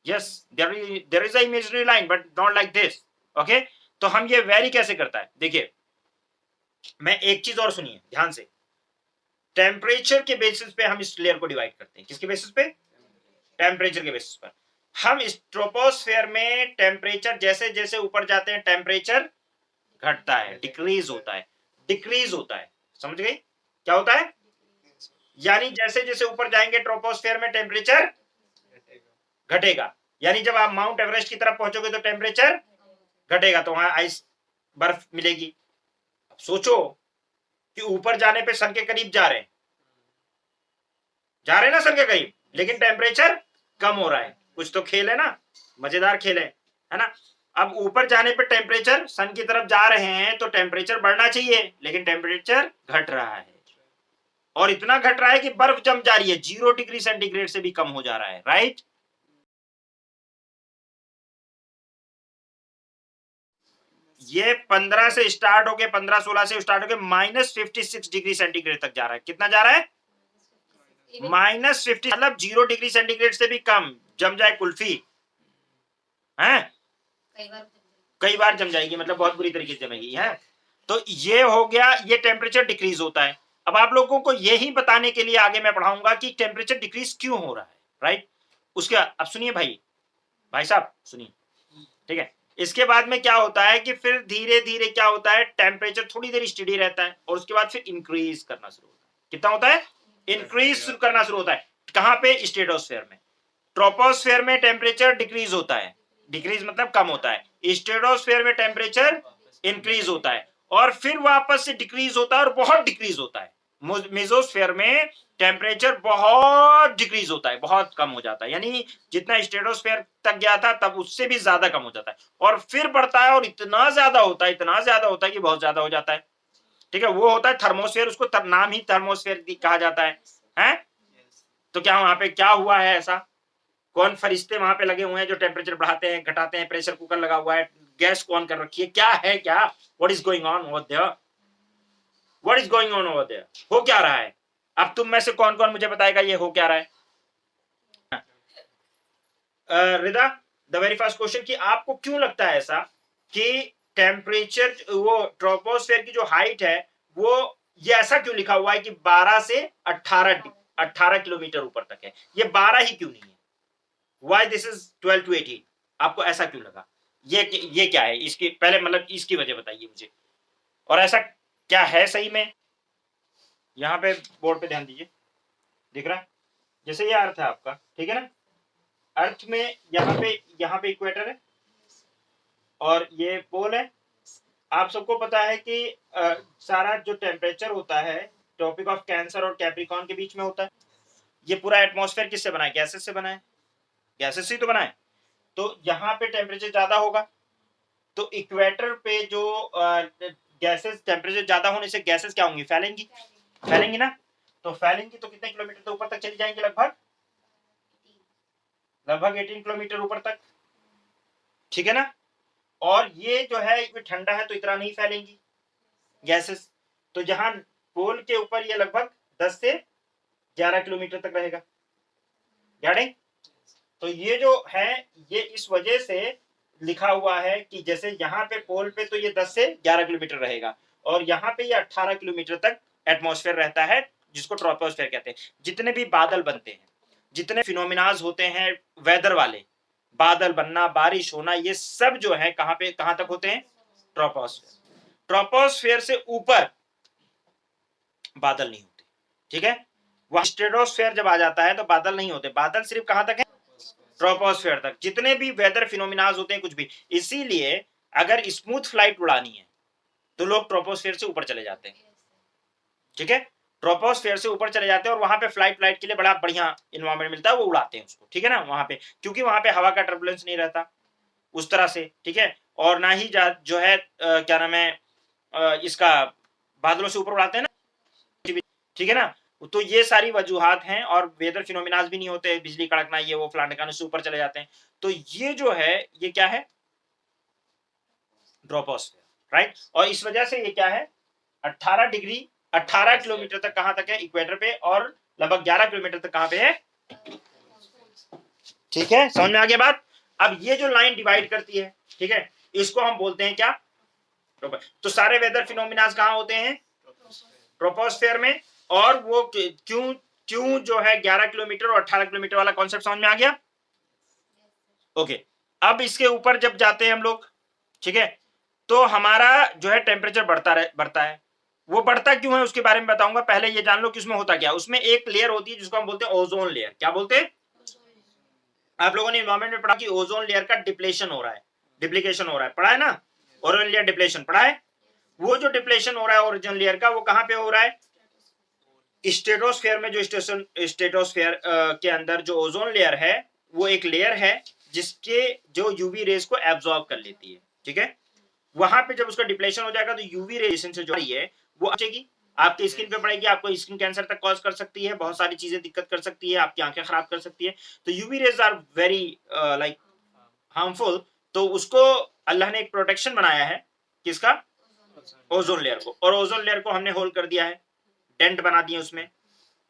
Yes, there is a imaginary line but not like this. Okay, तो हम ये वेरी कैसे करता है? देखिए, मैं एक चीज और सुनिए ध्यान से। टेम्परेचर के बेसिस पे हम इस लेयर को डिवाइड करते हैं। किसके बेसिस पे? टेम्परेचर के बेसिस पर। हम इस ट्रोपोस्फेयर में टेम्परेचर जैसे जैसे ऊपर जाते हैं टेम्परेचर घटता है, डिक्रीज होता है, डिक्रीज होता है। समझ गई? क्या होता है? यानी जैसे जैसे ऊपर जाएंगे ट्रोपोस्फेयर में टेम्परेचर घटेगा। यानी जब आप माउंट एवरेस्ट की तरफ पहुंचोगे तो टेम्परेचर घटेगा, तो वहां आइस बर्फ मिलेगी। अब सोचो कि ऊपर जाने पे सन के करीब जा रहे हैं ना सन के करीब, लेकिन टेम्परेचर कम हो रहा है। कुछ तो खेल है ना, मजेदार खेल है ना। अब ऊपर जाने पे टेम्परेचर सन की तरफ जा रहे हैं तो टेम्परेचर बढ़ना चाहिए, लेकिन टेम्परेचर घट रहा है, और इतना घट रहा है कि बर्फ जम जा रही है, 0 डिग्री सेंटीग्रेड से भी कम हो जा रहा है। राइट? ये 15 से स्टार्ट होके 15-16 से स्टार्ट होके -56 डिग्री सेंटीग्रेड तक जा रहा है। कितना जा रहा है? -50, मतलब 0 डिग्री सेंटीग्रेड से भी कम जम जाए कुल्फी है, कई बार जम जाएगी, मतलब बहुत बुरी तरीके से जमेगी है। तो ये हो गया, ये टेम्परेचर डिक्रीज होता है। अब आप लोगों को यही बताने के लिए आगे मैं पढ़ाऊंगा कि टेम्परेचर डिक्रीज क्यों हो रहा है। राइट? उसके अब सुनिए भाई साहब सुनिए, ठीक है। इसके बाद में क्या होता है कि फिर धीरे धीरे क्या होता है, टेम्परेचर थोड़ी देर स्टडी रहता है और उसके बाद फिर इंक्रीज करना शुरू होता है। कितना होता है? इंक्रीज करना शुरू होता है। कहां पे? स्ट्रेटोस्फेयर में। ट्रोपोस्फेयर में टेम्परेचर डिक्रीज होता है, डिक्रीज मतलब कम होता है। स्ट्रेटोस्फेयर में टेम्परेचर इंक्रीज होता है और फिर वापस से डिक्रीज होता है और बहुत डिक्रीज होता है। मेसोस्फेयर में टेम्परेचर बहुत डिक्रीज होता है, बहुत कम हो जाता है, यानी जितना स्ट्रेटोस्फेयर तक गया था तब उससे भी ज्यादा कम हो जाता है, और फिर बढ़ता है और इतना ज्यादा होता है, इतना ज्यादा होता है कि बहुत ज्यादा हो जाता है। ठीक है, वो होता है थर्मोस्फेयर, उसको नाम ही थर्मोस्फेयर कहा जाता है? तो क्या वहां पे क्या हुआ है ऐसा? कौन फरिश्ते वहां पे लगे हुए हैं जो टेम्परेचर बढ़ाते हैं घटाते हैं? प्रेशर कुकर लगा हुआ है, गैस कौन कर रखी है, क्या है, क्या what is going on over there? What is going on over there? हो क्या रहा है? अब तुम में से कौन कौन मुझे बताएगा ये हो क्या रहा है? रिदा, द वेरी फर्स्ट क्वेश्चन, कि आपको क्यों लगता है ऐसा कि टेम्परेचर, वो ट्रोपोस्फेयर की जो हाइट है वो, ये ऐसा क्यों लिखा हुआ है कि 12 से 18 किलोमीटर ऊपर तक है? ये 12 ही क्यों नहीं है? Why this is 12 to 18? आपको ऐसा क्यों लगा? ये क्या है? इसकी पहले मतलब इसकी वजह बताइए मुझे, और ऐसा क्या है सही में? यहाँ पे बोर्ड पे ध्यान दीजिए, दिख रहा है? जैसे ये अर्थ है आपका, ठीक है ना? अर्थ में यहाँ पे इक्वेटर है और ये पोल है। आप सबको पता है कि सारा जो टेम्परेचर होता है ट्रॉपिक ऑफ कैंसर और कैप्रिकॉर्न के बीच में होता है। ये पूरा एटमॉस्फेयर किससे बना है? गैसेस से बना है, गैसेस से ही तो बना है। तो यहाँ पे टेम्परेचर ज्यादा होगा, तो इक्वेटर पे जो गैसेस, टेम्परेचर ज्यादा होने से गैसेस क्या होंगी? फैलेंगी ना। तो फैलेंगी तो कितने किलोमीटर तक ऊपर तक चली जाएंगे? लगभग 18 किलोमीटर ऊपर तक, ठीक है ना। और ये जो है ये ठंडा है तो इतना नहीं फैलेंगी गैसेस, तो जहां पोल के ऊपर ये लगभग 10 से 11 किलोमीटर तक रहेगा। यानी तो ये जो है ये इस वजह से लिखा हुआ है कि जैसे यहाँ पे पोल पे तो ये 10 से 11 किलोमीटर रहेगा, और यहाँ पे ये 18 किलोमीटर तक एटमॉस्फेयर रहता है, जिसको ट्रोपोस्फेयर कहते हैं। जितने भी बादल बनते हैं, जितने फिनोमिनाज होते हैं वेदर वाले, बादल बनना, बारिश होना, ये सब जो है कहां पे कहां तक होते हैं? ट्रोपोस्फेयर। ट्रोपोस्फेयर से ऊपर बादल नहीं होते, ठीक है। वह स्ट्रेटोस्फेयर जब आ जाता है तो बादल नहीं होते, बादल सिर्फ कहां तक है? ट्रोपोस्फेयर तक। जितने भी वेदर फिनोमिनाज होते हैं कुछ भी, इसीलिए अगर स्मूथ फ्लाइट उड़ानी है तो लोग ट्रोपोस्फेयर से ऊपर चले जाते हैं, ठीक है। ट्रोपोस्फेयर से ऊपर चले जाते हैं और वहां पे फ्लाइट के लिए बड़ा बढ़िया इन्वायरमेंट मिलता है, वो उड़ाते हैं उसको, ठीक है ना। वहां पे क्योंकि वहां पे हवा का टर्बुलेंस नहीं रहता उस तरह से, ठीक है। और ना ही जो है क्या नाम है इसका, बादलों से ऊपर उड़ाते हैं ना, ठीक है ना। तो ये सारी वजूहात हैं, और वेदर फिनोमिनाज भी नहीं होते, बिजली कड़कना ये वो फलाने काने से ऊपर चले जाते हैं। तो ये जो है ये क्या है? Troposphere, right. और इस वजह से ये क्या है? 18 किलोमीटर तक कहां तक है? इक्वेटर पे, और लगभग 11 किलोमीटर तक कहां पे है, ठीक है, समझ में आ गया बात। अब ये जो लाइन डिवाइड करती है, ठीक है, इसको हम बोलते हैं क्या, तो सारे वेदर फिनोमिनाज कहां होते हैं, ट्रोपोस्फेयर में। और वो क्यों क्यों जो है 11 किलोमीटर और 18 किलोमीटर वाला कॉन्सेप्ट समझ में आ गया। ओके, अब इसके ऊपर जब जाते हैं हम लोग, ठीक है, तो हमारा जो है टेम्परेचर बढ़ता है। वो बढ़ता क्यों है उसके बारे में बताऊंगा, पहले ये जान लो कि उसमें होता क्या। उसमें एक लेयर होती है जिसको हम बोलते हैं ओजोन लेयर। क्या बोलते हैं, आप लोगों ने इन्वायरमेंट में पढ़ा कि ओजोन लेयर का डिप्लेशन हो रहा है, डिप्लीकेशन हो रहा है, पढ़ा है ना, ओजोन लेयर डिप्लेशन पढ़ा है। वो जो डिप्लेशन हो रहा है ओजोन लेयर का, वो कहां पे हो रहा है, स्ट्रेटोस्फेयर में। जो स्ट्रेटोस्फेयर के अंदर जो ओजोन लेयर है, वो एक लेयर है जिसके जो यूवी रेज को एब्जॉर्ब कर लेती है, ठीक है। वहां पे जब उसका डिप्लेशन हो जाएगा तो यूवी रेडिएशन से जो है वो आएगी, आपकी स्किन पे पड़ेगी, आपको स्किन कैंसर तक कॉज कर सकती है, बहुत सारी चीजें दिक्कत कर सकती है, आपकी आंखें खराब कर सकती है। तो UV rays are very like harmful. तो उसको अल्लाह ने एक प्रोटेक्शन बनाया है, किसका, ओजोन लेयर को। और ओजोन लेयर को हमने होल कर दिया है, डेंट बना दिए उसमें,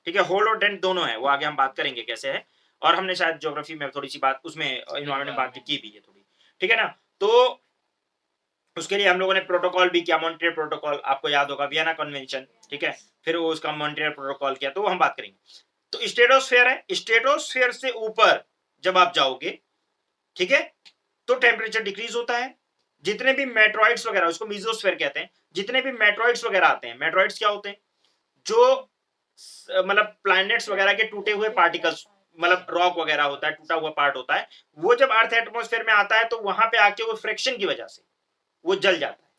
ठीक है। होल और डेंट दोनों है, वो आगे हम बात करेंगे कैसे है। और हमने शायद ज्योग्राफी में थोड़ी सी बात उसमें इन्वायरमेंट में बात की भी है थोड़ी, ठीक है ना। तो उसके लिए हम लोगों ने प्रोटोकॉल भी किया, मॉन्ट्रियल प्रोटोकॉल, आपको याद होगा, वियना कन्वेंशन, ठीक है। फिर वो उसका मॉन्ट्रियल प्रोटोकॉल किया, तो वो हम बात करेंगे। तो स्ट्रेटोस्फेयर है, स्ट्रेटोस्फेयर से ऊपर जब आप जाओगे, ठीक है, तो टेम्परेचर डिक्रीज होता है। जितने भी मेट्रॉइड्स वगैरह, उसको मीजोस्फेयर कहते हैं, जितने भी मेट्रॉइड्स वगैरह आते हैं, मेट्रॉइड्स क्या होते हैं, जो मतलब प्लैनेट्स वगैरह के टूटे हुए पार्टिकल्स, मतलब रॉक वगैरह होता है, टूटा हुआ पार्ट होता है, वो जब अर्थ एटमॉस्फेयर में आता है तो वहां पे आके वो फ्रिक्शन की वजह से वो जल जाता है।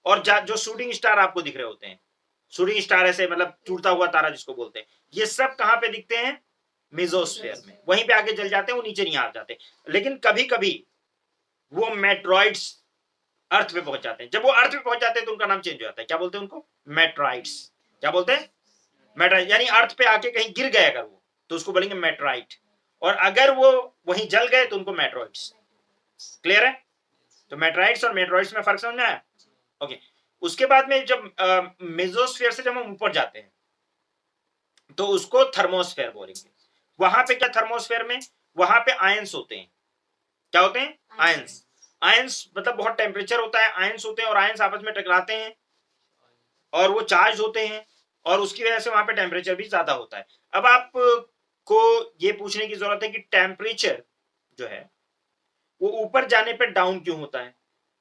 और जो शूटिंग स्टार आपको दिख रहे होते हैं, शूटिंग स्टार ऐसे मतलब टूटता हुआ तारा जिसको बोलते हैं, ये सब कहां पे दिखते हैं, मेसोस्फेयर में, वहीं पे आके जल जाते हैं, वो नीचे नहीं आ जाते। लेकिन कभी कभी वो मेट्रॉइड्स अर्थ पे पहुंच जाते हैं। जब वो अर्थ पे पहुंच जाते हैं तो उनका नाम चेंज हो जाता है, क्या बोलते हैं उनको, मेट्राइड्स। क्या बोलते हैं, मेट्राइड, यानी अर्थ पे आके कहीं गिर गए अगर वो, तो उसको बोलेंगे मेट्राइट। और अगर वो वहीं जल गए तो उनको मेट्रॉइड्स। क्लियर है, तो मेट्राइड्स और मेट्रॉइड्स में फर्क समझ में आया। ओके, उसके बाद में जब मेसोस्फेयर से जब हम ऊपर जाते हैं तो उसको थर्मोस्फेयर बोलेंगे। वहां पे क्या, थर्मोस्फेयर में वहां पे आयंस होते हैं। क्या होते हैं, आयंस। आयंस मतलब बहुत टेम्परेचर होता है, आयंस होते हैं और आयंस आपस में टकराते हैं और वो चार्ज होते हैं, और उसकी वजह से वहां पे टेम्परेचर भी ज्यादा होता है। अब आप को ये पूछने की जरूरत है कि टेम्परेचर जो है वो ऊपर जाने पे डाउन क्यों होता है,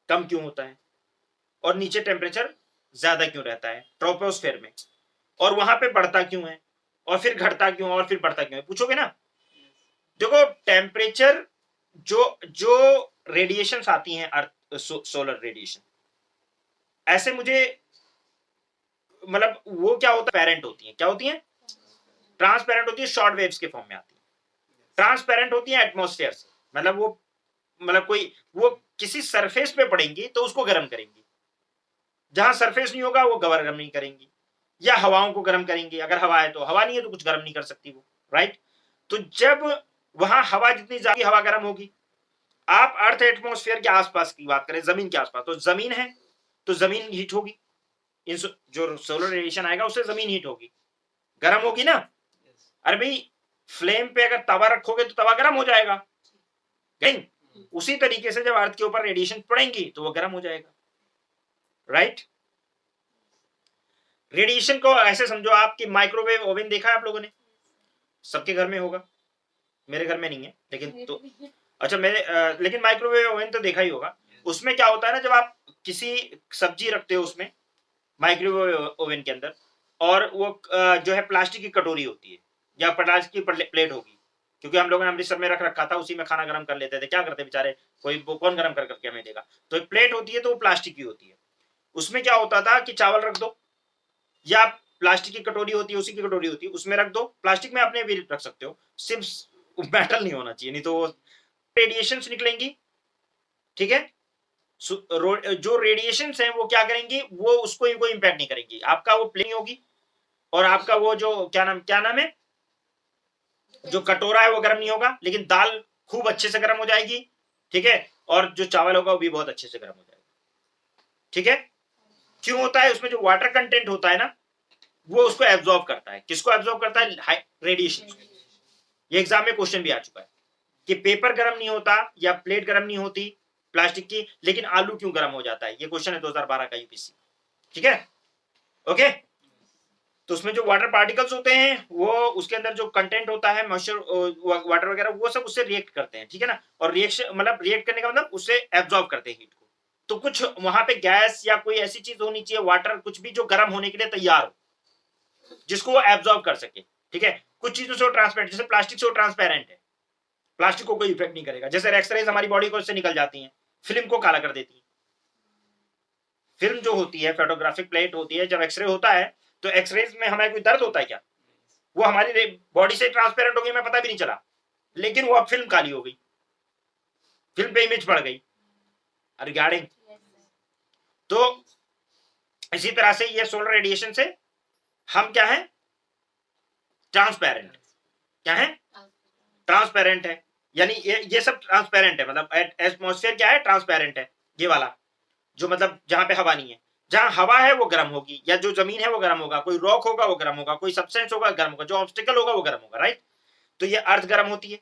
कम क्यों होता है, और नीचे टेम्परेचर ज्यादा क्यों रहता है ट्रोपोस्फेयर में, और वहां पे बढ़ता क्यों है, और फिर घटता क्यों, और फिर बढ़ता क्यों है, पूछोगे ना। देखो टेम्परेचर, जो जो रेडिएशंस आती हैं अर्थ, सोलर रेडिएशन, ऐसे मुझे मतलब वो क्या होता है, पेरेंट होती है, क्या होती है, ट्रांसपेरेंट होती है, शॉर्ट वेव्स के फॉर्म में आती है। ट्रांसपेरेंट होती है एटमॉस्फेयर से, मतलब वो मतलब कोई वो किसी सरफेस पे पड़ेंगी तो उसको गर्म करेंगी, जहां सरफेस नहीं होगा वो गर्म नहीं करेंगी, या हवाओं को गर्म करेंगी। अगर हवा है तो, हवा नहीं है तो कुछ गर्म नहीं कर सकती वो, राइट। तो जब वहां हवा जितनी ज्यादा हवा गर्म होगी, आप अर्थ एटमॉस्फेयर के आसपास की बात करें, जमीन के आसपास, तो जमीन है तो जमीन हीट होगी, जो सोलर रेडिएशन आएगा उससे जमीन हीट होगी, गर्म होगी ना। अरे भाई, फ्लेम पे अगर तवा रखोगे तो तवा गर्म हो जाएगा, नहीं, उसी तरीके से जब अर्थ के ऊपर रेडिएशन पड़ेंगी तो वो गर्म हो जाएगा, राइट। रेडिएशन को ऐसे समझो आप कि माइक्रोवेव ओवन देखा है आप लोगों ने, सबके घर में होगा, मेरे घर में नहीं है लेकिन, तो अच्छा लेकिन माइक्रोवेव ओवन तो देखा ही होगा। उसमें क्या होता है ना, जब आप किसी सब्जी रखते हो उसमें माइक्रोवेव ओवन के अंदर, और वो जो है प्लास्टिक की कटोरी होती है या प्लास्टिक की प्लेट होगी, क्योंकि हम लोगों ने अमृतसर में रख रखा था, उसी में खाना गर्म कर लेते थे। क्या करते बेचारे, कोई कौन गर्म कर करके हमें देगा। तो एक प्लेट होती है तो वो प्लास्टिक की होती है। उसमें क्या होता था कि चावल रख दो, या प्लास्टिक की कटोरी होती है, उसी की कटोरी होती है, उसमें रख दो, प्लास्टिक में अपने भी रख सकते हो, सिर्फ मेटल नहीं होना चाहिए, नहीं तो रेडिएशन निकलेंगी, ठीक है। जो रेडिएशन है वो क्या करेंगी, वो उसको कोई इंपैक्ट नहीं करेंगी, आपका वो प्लेन होगी, और आपका वो जो क्या नाम है, जो कटोरा है वो गर्म नहीं होगा, लेकिन दाल खूब अच्छे से गर्म हो जाएगी, ठीक है। और जो चावल होगा वो भी बहुत अच्छे से गर्म हो जाएगा, ठीक है। क्यों होता है, उसमें जो वाटर कंटेंट होता है ना, वो उसको एब्जॉर्ब करता है। किसको एब्जॉर्ब करता है? रेडिएशन। ये एग्जाम में क्वेश्चन भी आ चुका है कि पेपर गर्म नहीं होता या प्लेट गर्म नहीं होती प्लास्टिक की, लेकिन आलू क्यों गर्म हो जाता है? ये क्वेश्चन है 2012 का यूपीसी। ठीक है, ओके। तो उसमें जो वाटर पार्टिकल्स होते हैं वो उसके अंदर जो कंटेंट होता है मॉइस्चर वाटर वगैरह, वो सब उससे रिएक्ट करते हैं। ठीक है ना, और रिएक्शन मतलब रिएक्ट करने का मतलब उससे एब्जॉर्ब करते हैं हीट को। तो कुछ वहां पे गैस या कोई ऐसी चीज होनी चाहिए, वाटर कुछ भी जो गर्म होने के लिए तैयार हो, जिसको वो एब्जॉर्ब कर सके। ठीक है, कुछ चीजों से वो ट्रांसपेरेंट, जैसे प्लास्टिक से वो ट्रांसपेरेंट है, प्लास्टिक को कोई इफेक्ट नहीं करेगा। जैसे एक्सरेज हमारी बॉडी को उससे निकल जाती है, फिल्म को काला कर देती है। फिल्म जो होती है, फोटोग्राफिक प्लेट होती है, जब एक्सरे होता है तो एक्सरेज में हमें कोई दर्द होता है क्या? वो हमारी बॉडी से ट्रांसपेरेंट हो गई, हमें पता भी नहीं चला, लेकिन वो अब फिल्म काली हो गई, फिल्म पे इमेज पड़ गई रिगार्डिंग। तो इसी तरह से ये सोलर रेडिएशन से हम क्या है? ट्रांसपेरेंट। क्या है? ट्रांसपेरेंट है, यानी ये सब ट्रांसपेरेंट है। मतलब एटमॉस्फेयर क्या है? ट्रांसपेरेंट है। ये वाला जो मतलब जहां पे हवा नहीं है, जहां हवा है वो गर्म होगी, या जो जमीन है वो गर्म होगा, कोई रॉक होगा वो गर्म होगा, कोई सब्सटेंस होगा गर्म होगा, जो ऑब्स्टिकल होगा वो गर्म होगा, राइट। तो ये अर्थ गर्म होती है,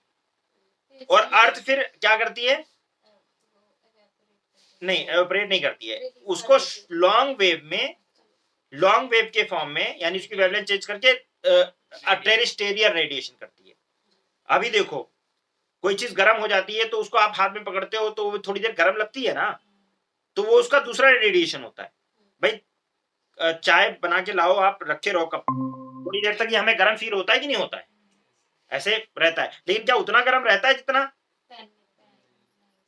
और अर्थ फिर क्या करती है? नहीं, एवोपरेट नहीं करती है, उसको लॉन्ग वेव में, लॉन्ग वेव के फॉर्म में, यानी उसकी वेवलेंथ चेंज करके टेरेस्टेरियल रेडिएशन करती है। अभी देखो, कोई चीज गर्म हो जाती है तो उसको आप हाथ में पकड़ते हो तो वो थोड़ी देर गर्म लगती है ना, तो वो उसका दूसरा रेडिएशन होता है। भाई चाय बना के लाओ, आप रखे रहो कप, थोड़ी देर तक ये हमें गर्म फील होता है कि नहीं होता है? ऐसे रहता है, लेकिन क्या उतना गर्म रहता है जितना?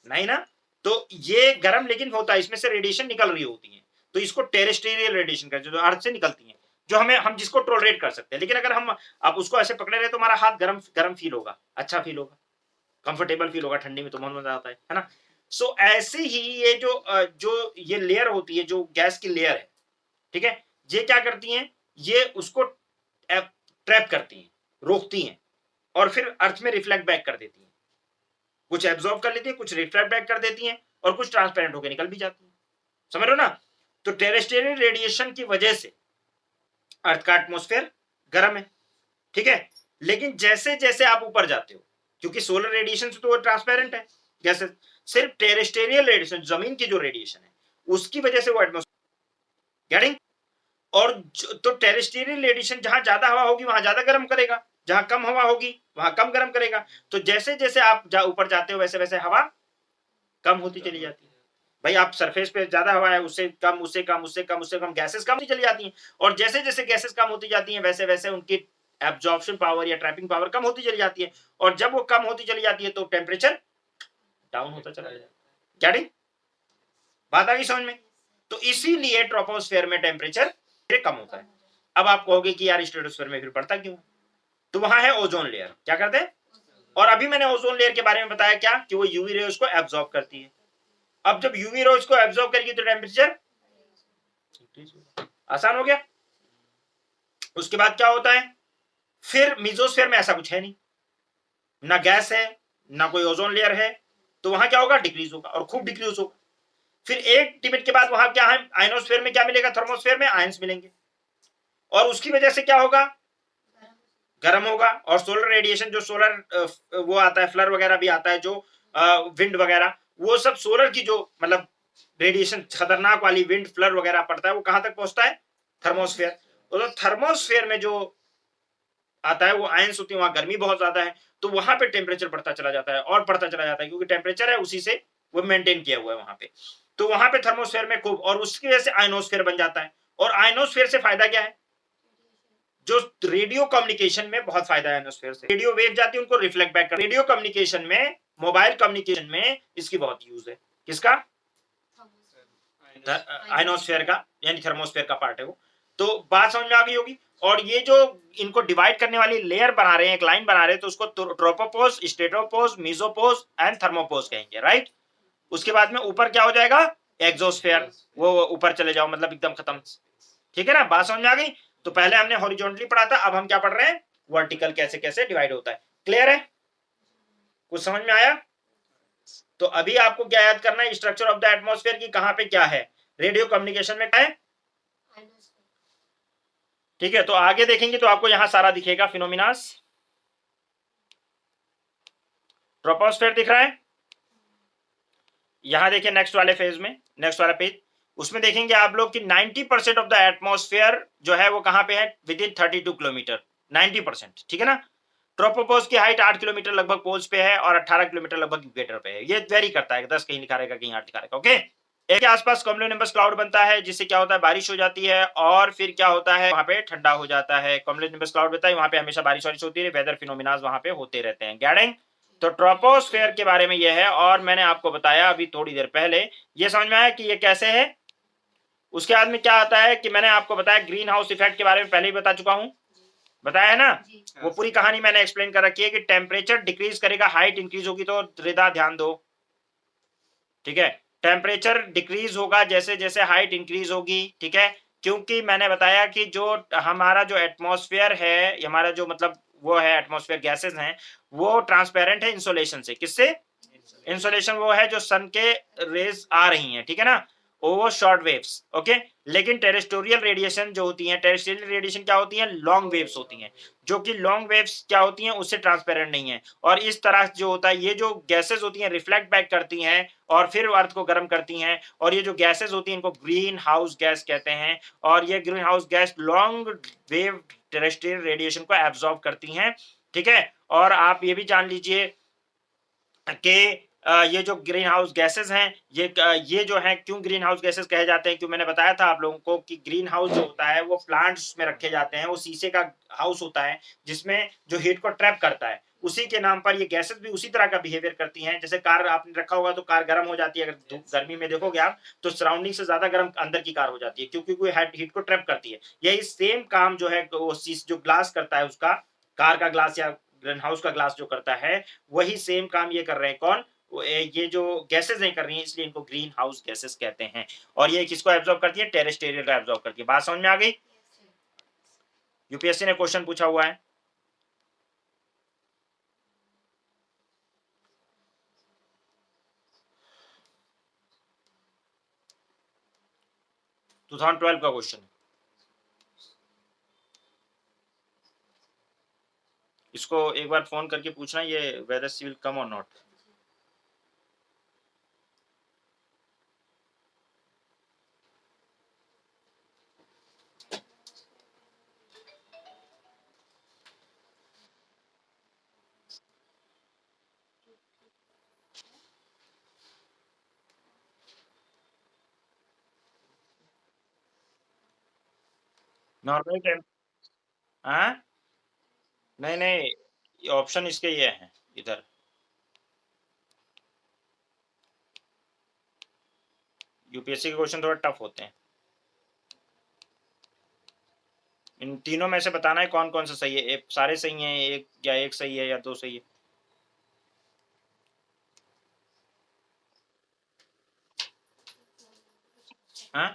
नहीं ना। तो ये गर्म लेकिन होता है, इसमें से रेडिएशन निकल रही होती है, तो इसको टेरेस्टेरियल रेडिएशन कहते हैं, जो अर्थ से निकलती है, जो हम जिसको टॉलरेट कर सकते हैं। लेकिन अगर हम आप उसको ऐसे पकड़े रहे तो हमारा हाथ गर्म गर्म फील होगा, अच्छा फील होगा, कंफर्टेबल फील होगा, ठंडी में तो बहुत मजा आता है ना। सो ऐसे ही ये जो ये लेयर होती है, जो गैस की लेयर है, ठीक है, ये क्या करती हैं? ये उसको ट्रैप करती हैं, रोकती हैं, और फिर अर्थ में रिफ्लेक्ट बैक कर देती हैं। कुछ एब्जॉर्ब कर लेती है, कुछ रिफ्लेक्ट बैक कर देती हैं, और कुछ ट्रांसपेरेंट होकर निकल भी जाती है। समझ रहे हो ना? तो टेरेस्ट्रियल रेडिएशन की वजह से अर्थ का एटमॉस्फेयर गर्म है, ठीक है। लेकिन जैसे जैसे आप ऊपर जाते हो, क्योंकि सोलर रेडिएशन से तो वो ट्रांसपेरेंट है, जैसे सिर्फ टेरेस्ट्रियल रेडिएशन, जमीन की जो रेडिएशन है उसकी वजह से वो एटमॉस्फेयर गेटिंग। और तो टेरेस्ट्रियल रेडिएशन जहां ज्यादा हवा होगी वहां ज्यादा गर्म करेगा, जहां कम हवा होगी वहां कम गर्म करेगा। तो जैसे जैसे आप ऊपर जाते हो वैसे वैसे हवा कम होती चली जाती है। भाई आप सरफेस पे ज्यादा हवा है, उससे कम, उससे कम, उससे कम, उससे कम, गैसेस कम होती चली जाती हैं, और जैसे जैसे गैसेस कम होती जाती हैं वैसे वैसे उनकी एब्जॉर्प्शन पावर या ट्रैपिंग पावर कम होती चली जाती है, और जब वो कम होती चली जाती है तो टेम्परेचर डाउन होता चला जाता है। क्या ठीक बात आ गई समझ में? तो इसीलिए ट्रोपोस्फेयर में टेम्परेचर कम होता है। अब आप कहोगे कि यार स्ट्रेटोस्फेयर में फिर बढ़ता क्यों? तो वहां है ओजोन लेयर। क्या करते हैं? और अभी मैंने ओजोन लेयर के बारे में बताया क्या, कि वो यूवी रेज को एब्जॉर्ब करती है। अब जब यूवी रेज को एब्जॉर्ब करेगी तो टेम्परेचर आसान हो गया। उसके बाद क्या होता है? फिर मेसोस्फेयर में ऐसा कुछ है नहीं, ना गैस है ना कोई ओजोन लेयर है, तो वहां क्या होगा? डिक्रीज होगा, और खूब डिक्रीज होगा। फिर एक लिमिट के बाद वहां क्या है? आयनोस्फेयर में क्या मिलेगा? थर्मोस्फेयर में आयंस मिलेंगे, और उसकी वजह से क्या होगा? गर्म होगा। और सोलर रेडिएशन, जो सोलर वो आता है, फ्लर वगैरह भी आता है, जो विंड वगैरह, वो सब सोलर की जो मतलब रेडिएशन खतरनाक वाली विंड फ्लर वगैरह पड़ता है, वो कहां तक पहुंचता है? थर्मोस्फेयर। तो थर्मोस्फेयर में जो आता है वो आयंस होती है, वहां गर्मी बहुत ज्यादा है, तो वहां पे टेम्परेचर बढ़ता चला जाता है और बढ़ता चला जाता है, क्योंकि टेम्परेचर है उसी से वो मेंटेन किया हुआ है वहां पे। तो वहां पे थर्मोस्फेयर में खूब, और उसकी वजह से आयनोस्फेयर बन जाता है। और आयनोस्फेयर से फायदा क्या है? जो रेडियो कम्युनिकेशन में बहुत फायदा है आयनोस्फेयर से, रेडियो वेव जाती है उनको रिफ्लेक्ट बैक कर, रेडियो कम्युनिकेशन में, मोबाइल कम्युनिकेशन में इसकी बहुत यूज है। किसका? आयनोस्फेयर का, यानी थर्मोस्फेयर का पार्ट है वो। तो बात समझ में आ गई होगी। और ये जो इनको डिवाइड करने वाली लेयर बना रहे हैं, एक लाइन बना रहे हैं, तो उसको ट्रोपोपोज, स्टेटोपोज, मेसोपोज एंड थर्मोपोज कहेंगे, राइट। उसके बाद में ऊपर क्या हो जाएगा? एक्सोस्फेयर। वो ऊपर चले जाओ, मतलब एकदम खत्म। ठीक है ना, बात समझ में आ गई। तो पहले हमने हॉरिजॉन्टली पढ़ा था, अब हम क्या पढ़ रहे हैं? वर्टिकल, कैसे कैसे डिवाइड होता है। क्लियर है? कुछ समझ में आया? तो अभी आपको क्या याद करना है? स्ट्रक्चर ऑफ द एटमॉस्फेयर की कहां पे क्या है? रेडियो कम्युनिकेशन में क्या है? ठीक है, तो आगे देखेंगे तो आपको यहां सारा दिखेगा फिनोमिनास। ट्रोपोस्फेयर दिख रहा है, यहां देखिए नेक्स्ट वाले फेज में, नेक्स्ट वाला पेज, उसमें देखेंगे आप लोग कि 90% ऑफ द एटमॉस्फेयर जो है वो कहां पे है, विद इन 32 किलोमीटर, 90%, ठीक है ना। ट्रोपोपॉज की हाइट 8 किलोमीटर लगभग पोल्स पे है और 18 किलोमीटर लगभग इक्वेटर पे है। ये वेरी करता है, 10 कहीं दिखा रहेगा, कहीं 8 दिखा रहेगा, ओके। एक के आसपास कम्युलोनिम्बस क्लाउड बनता है, जिससे क्या होता है, बारिश हो जाती है, और फिर क्या होता है, वहां पे ठंडा हो जाता है। कम्युलोनिम्बस क्लाउड बनता है, वहां पे हमेशा बारिश वारिश होती है, वेदर फिनोमिनाज वहां पे होते रहते हैं। गेटिंग? तो ट्रोपोस्फेयर के बारे में यह है, और मैंने आपको बताया अभी थोड़ी देर पहले, ये समझ में आया कि ये कैसे है। उसके बाद में क्या आता है कि मैंने आपको बताया ग्रीन हाउस इफेक्ट के बारे में पहले ही बता चुका हूं, बताया है ना। वो पूरी कहानी मैंने एक्सप्लेन कर रखी है कि टेम्परेचर डिक्रीज करेगा, हाइट इंक्रीज होगी, तो रिदा ध्यान दो, ठीक है। टेम्परेचर डिक्रीज होगा जैसे जैसे हाइट इंक्रीज होगी, ठीक है, क्योंकि मैंने बताया कि जो हमारा जो एटमॉस्फेयर है, हमारा जो मतलब वो है एटमॉस्फेयर गैसेस हैं, वो ट्रांसपेरेंट है इंसोलेशन से। किससे? इंसोलेशन वो है जो सन के रेज आ रही हैं, ठीक है ना, वो शॉर्ट वेव्स, ओके। लेकिन टेरेस्टोरियल रेडिएशन जो होती है, टेरेस्टोरियल रेडिएशन क्या होती है, लॉन्ग वेव्स होती हैं, जो कि लॉन्ग वेव्स क्या होती हैं, उससे ट्रांसपेरेंट नहीं है। और इस तरह जो होता है, ये जो गैसेस होती हैं रिफ्लेक्ट बैक करती हैं और फिर अर्थ को गर्म करती हैं, और ये जो गैसेस होती हैं इनको ग्रीन हाउस गैस कहते हैं। और ये green house gas long wave terrestrial radiation को एब्जॉर्ब करती हैं, ठीक है। और आप ये भी जान लीजिए कि ये जो ग्रीन हाउस गैसेस हैं, ये जो है क्यों ग्रीन हाउस गैसेस कहे जाते हैं, क्यों मैंने बताया था आप लोगों को कि ग्रीन हाउस जो होता है वो प्लांट्स में रखे जाते हैं, वो शीशे का हाउस होता है जिसमें जो हीट को ट्रैप करता है, उसी के नाम पर ये गैसेस भी उसी तरह का बिहेवियर करती हैं। जैसे कार आपने रखा होगा तो कार गर्म हो जाती है, अगर गर्मी में देखोगे आप तो सराउंडिंग से ज्यादा गर्म अंदर की कार हो जाती है, क्योंकि कोई हीट को ट्रैप करती है। यही सेम काम जो है वो जो ग्लास करता है, उसका कार का ग्लास या ग्रीन हाउस का ग्लास जो करता है, वही सेम काम ये कर रहे हैं। कौन? ये जो गैसेस नहीं कर रही हैं, इसलिए इनको ग्रीन हाउस गैसेस कहते हैं। और ये किसको एब्जॉर्ब करती है? टेरेस्टेरियल को एब्जॉर्ब करती है। बात समझ में आ गई? यूपीएससी ने क्वेश्चन पूछा हुआ है। टू 2012 का क्वेश्चन। इसको एक बार फोन करके पूछना, ये वेदर सी विल कम और नॉट। नॉर्मल टेम हाँ, नहीं नहीं, ऑप्शन इसके ये हैं इधर। यूपीएससी के क्वेश्चन थोड़ा टफ होते हैं। इन तीनों में से बताना है कौन कौन सा सही है। एक सारे सही हैं, एक या एक सही है या दो सही है। हाँ,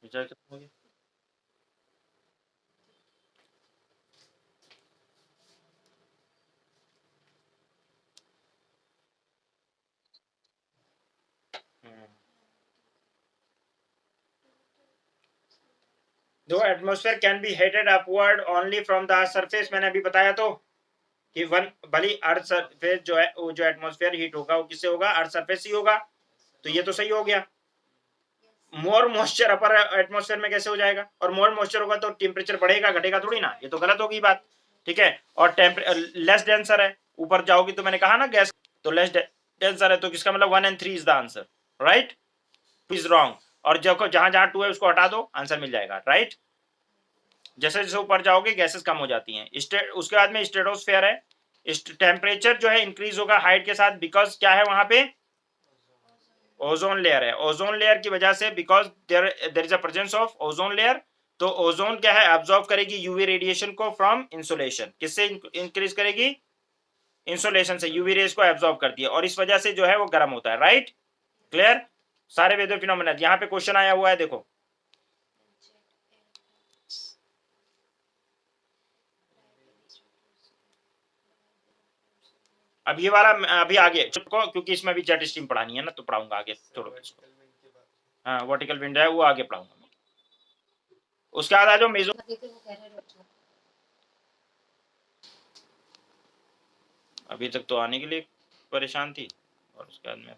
रिचार्ज खत्म हो गया। दो atmosphere can be hated upward only from the surface, मैंने अभी बताया तो कि वन भली अर्थ सरफेस जो है, वो जो एटमॉस्फेयर हीट होगा वो किससे होगा? अर्थ सरफेस ही होगा। तो ये तो सही हो गया। मोर मॉइस्चर अपर एटमॉस्फेयर में कैसे हो जाएगा? और मोर मॉइस्चर होगा तो टेम्परेचर बढ़ेगा घटेगा थोड़ी ना, ये तो गलत होगी बात, ठीक है। और लेस डेंसर है, ऊपर जाओगी तो मैंने कहा ना गैस, तो लेस डेंसर है, तो किसका मतलब 1 and 3 is the answer, right? 2 is wrong. और जब जहां जहां 2 है उसको हटा दो, आंसर मिल जाएगा, राइट। जैसे जैसे ऊपर जाओगे गैसेस कम हो जाती हैं। उसके बाद में स्ट्रेटोस्फेयर है। टेम्परेचर जो है इंक्रीज होगा हाइट के साथ, बिकॉज क्या है वहां पे? ओजोन लेयर है। ओजोन लेयर की वजह से, because there is a presence of ozone layer, तो ओजोन क्या है? एब्जॉर्ब करेगी यूवी रेडिएशन को फ्रॉम इंसोलेशन। किससे इंक्रीज करेगी? इंसोलेशन से यूवी रेज को एब्जॉर्ब करती है, और इस वजह से जो है वो गर्म होता है, राइट? क्लियर? सारे वेदर फिनोमेना यहाँ पे क्वेश्चन आया हुआ है, देखो। अब ये वाला अभी आगे को, क्योंकि इसमें अभी जेट स्ट्रीम पढ़ानी है ना, तो पढ़ाऊंगा आगे थोड़ा इसको। हाँ, वर्टिकल विंड है वो आगे पढ़ाऊंगा। उसके बाद आ जाओ मेजो, अभी तक तो आने के लिए परेशान थी, और उसके बाद में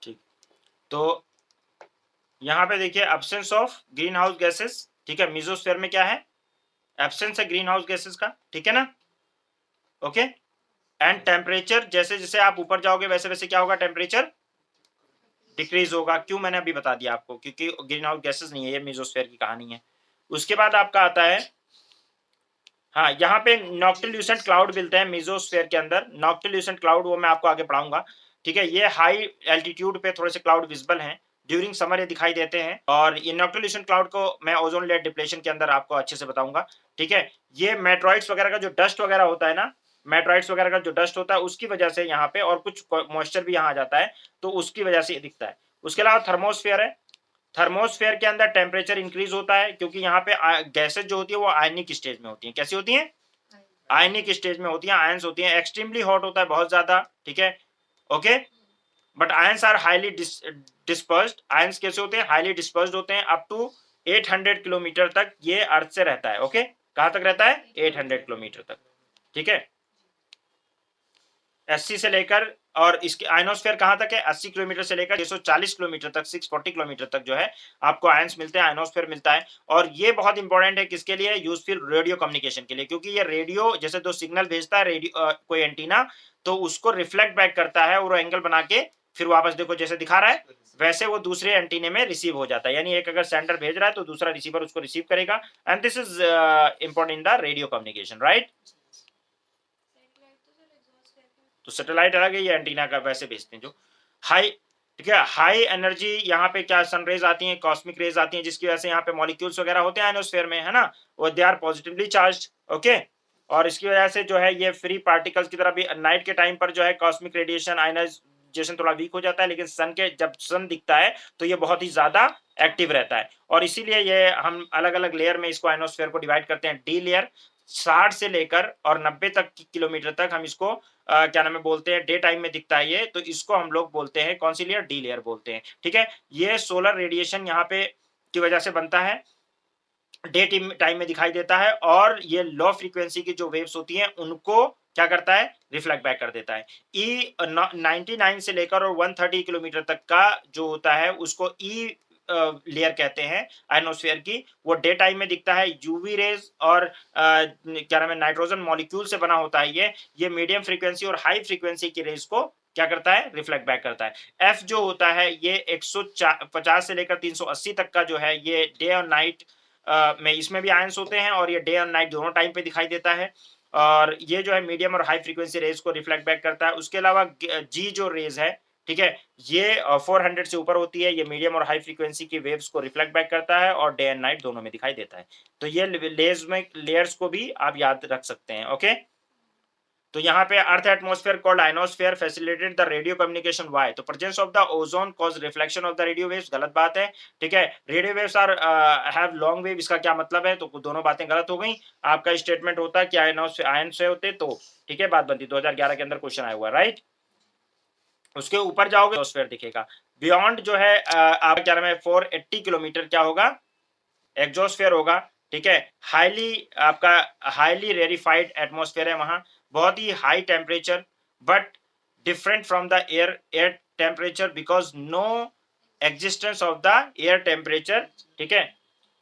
ठीक। तो यहाँ पे देखिए absence of green house gases, ठीक है, मेसोस्फीयर में क्या है, एब्सेंस है ग्रीन हाउस गैसेस का, ठीक है ना, ओके। एंड टेम्परेचर जैसे जैसे आप ऊपर जाओगे वैसे वैसे क्या होगा, टेम्परेचर डिक्रीज होगा। क्यों, मैंने अभी बता दिया आपको, क्योंकि ग्रीन हाउस गैसेस नहीं है, ये मेसोस्फीयर की कहानी है। उसके बाद आपका आता है, हाँ, यहाँ पे नॉक्टिल्यूसेंट क्लाउड मिलते हैं मेसोस्फीयर के अंदर, नॉक्टिल्यूसेंट क्लाउड वो मैं आपको आगे पढ़ाऊंगा, ठीक है। ये हाई एल्टीट्यूड पे थोड़े से क्लाउड विजिबल हैं, ड्यूरिंग समर ये दिखाई देते हैं, और ये नॉक्टिल्यूसेंट क्लाउड को मैं ओजोन लेयर डिप्लेशन के अंदर आपको अच्छे से बताऊंगा, ठीक है। ये मेट्रॉइड्स वगैरह का जो डस्ट वगैरह होता है ना, मेट्रॉइड्स वगैरह का जो डस्ट होता है उसकी वजह से यहाँ पे, और कुछ मॉइस्चर भी यहाँ आ जाता है, तो उसकी वजह से ये दिखता है। उसके अलावा थर्मोस्फेयर है, थर्मोस्फेयर के अंदर टेम्परेचर इंक्रीज होता है, क्योंकि यहाँ पे गैसेस जो होती है वो आयनिक स्टेज में होती है। कैसी होती है, आयनिक स्टेज में होती है, आयंस होती हैं। एक्सट्रीमली हॉट होता है, बहुत ज्यादा, ठीक है, okay. But ions are highly dispersed, ions कैसे होते हैं, हाईली डिस्पर्स्ड होते हैं, अप टू 800 किलोमीटर तक ये अर्थ से रहता है, ओके। कहां तक रहता है, 800 किलोमीटर तक, ठीक है। 80 से लेकर, और इसके आयनोस्फेयर कहां तक है, 80 किलोमीटर से लेकर 640 किलोमीटर तक, 640 किलोमीटर तक जो है आपको आयंस मिलते हैं, आयनोस्फेयर मिलता है। और ये बहुत इंपॉर्टेंट है किसके लिए, यूजफुल रेडियो कम्युनिकेशन के लिए, क्योंकि ये रेडियो जैसे दो सिग्नल भेजता है रेडियो कोई एंटीना, तो उसको रिफ्लेक्ट बैक करता है और एंगल बना के फिर वापस देखो जैसे दिखा रहा है वैसे वो दूसरे एंटीने में रिसीव हो जाता है। यानी एक अगर सेंडर भेज रहा है तो दूसरा रिसीवर उसको रिसीव करेगा, and this is important in the radio communication, right. तो सैटेलाइट अलग है, ये एंटीना का वैसे भेजते हैं जो हाई, ठीक है। हाई एनर्जी यहाँ पे क्या सनरेज आती हैं, कॉस्मिक रेज आती हैं, जिसकी वजह से यहाँ पे मॉलिक्यूल्स वगैरह होते हैं आयनोस्फेयर में, है ना, वो they are positively charged, okay. और इसकी वजह से जो है ये फ्री पार्टिकल्स की तरह भी नाइट के टाइम पर जो है कॉस्मिक रेडिएशन आयनाइजेशन थोड़ा वीक हो जाता है, लेकिन सन के जब सन दिखता है तो ये बहुत ही ज्यादा एक्टिव रहता है। और इसीलिए ये हम अलग अलग लेयर में इसको आयनोस्फेयर को डिवाइड करते हैं, डी लेयर 60 से लेकर और 90 तक किलोमीटर तक हम इसको क्या नाम है बोलते हैं, डे टाइम में दिखता है ये, तो इसको हम लोग बोलते हैं कौन सी लेयर, डी लेयर बोलते हैं, ठीक है। ये सोलर रेडिएशन यहाँ पे की वजह से बनता है, डे टाइम में दिखाई देता है, और ये लो फ्रीक्वेंसी की जो वेव्स होती हैं उनको क्या करता है, रिफ्लेक्ट बैक कर देता है। ई 99 से लेकर और 130 किलोमीटर तक का जो होता है उसको ई लेयर कहते हैं आयनोस्फेयर की, वो डे टाइम में दिखता है, यूवी रेज और क्या नाम है नाइट्रोजन मॉलिक्यूल से बना होता है ये मीडियम फ्रीक्वेंसी और हाई फ्रीक्वेंसी की रेज को क्या करता है, रिफ्लेक्ट बैक करता है। एफ जो होता है ये 150 से लेकर 380 तक का जो है ये डे और नाइट में इसमें भी आयंस होते हैं, और ये डे और नाइट दोनों टाइम पे दिखाई देता है, और ये जो है मीडियम और हाई फ्रीक्वेंसी रेज को रिफ्लेक्ट बैक करता है। उसके अलावा जी जो रेज है, ठीक है, ये 400 से ऊपर होती है, ये मीडियम और हाई फ्रीक्वेंसी की वेव्स को रिफ्लेक्ट बैक करता है और डे एंड नाइट दोनों में दिखाई देता है। तो ये लेयर्स को भी आप याद रख सकते हैं, ओके। तो यहाँ पे earth atmosphere called ionosphere facilitated the radio communication, why, तो presence of the ozone cause reflection of the radio waves, गलत बात है, ठीक है। Radio waves are have long wave, इसका क्या मतलब है, तो दोनों बातें गलत हो गई। आपका स्टेटमेंट होता है कि आयन से होते तो, ठीक है, बात बनती। 2011 के अंदर क्वेश्चन आया हुआ, राइट। उसके ऊपर जाओगे एटमॉस्फेयर दिखेगा, बियॉन्ड जो है आप क्या नाम है 480 किलोमीटर क्या होगा, एग्जोस्फेयर होगा, ठीक है। आपका हाईली रेरिफाइड एटमॉस्फेयर है वहां, बहुत ही high temperature, but different from the air temperature because no existence of the air temperature, ठीक है।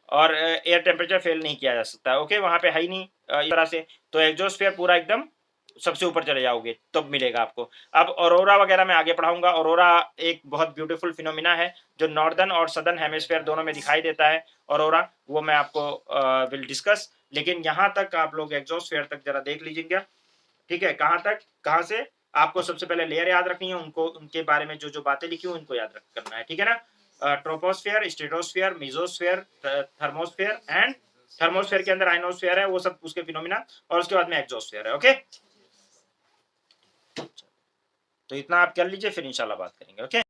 और एयर टेम्परेचर फेल नहीं किया जा सकता, ओके, वहां पे है ही नहीं इस तरह से। तो एग्जोस्फेयर पूरा एकदम सबसे ऊपर चले जाओगे तब तो मिलेगा आपको। अब ऑरोरा वगैरह मैं आगे पढ़ाऊंगा। ऑरोरा एक बहुत ब्यूटीफुल फिनोमिना है जो नॉर्दर्न और सदर्न हेमिस्फीयर दोनों में दिखाई देता है ऑरोरा, वो मैं आपको विल डिस्कस। लेकिन यहाँ तक आप लोग एग्जोस्फेयर तक जरा देख लीजिएगा, ठीक है। कहाँ तक, कहाँ से आपको सबसे पहले लेयर याद रखनी है, उनको उनके बारे में जो जो बातें लिखी हुई उनको याद करना है, ठीक है ना। Troposphere, stratosphere, mesosphere, thermosphere and thermosphere के अंदर आयनोस्फेयर है, वो सब उसके फिनोमिना, और उसके बाद में एग्जोस्फेयर है, ओके। तो इतना आप कर लीजिए, फिर इंशाल्लाह बात करेंगे, ओके।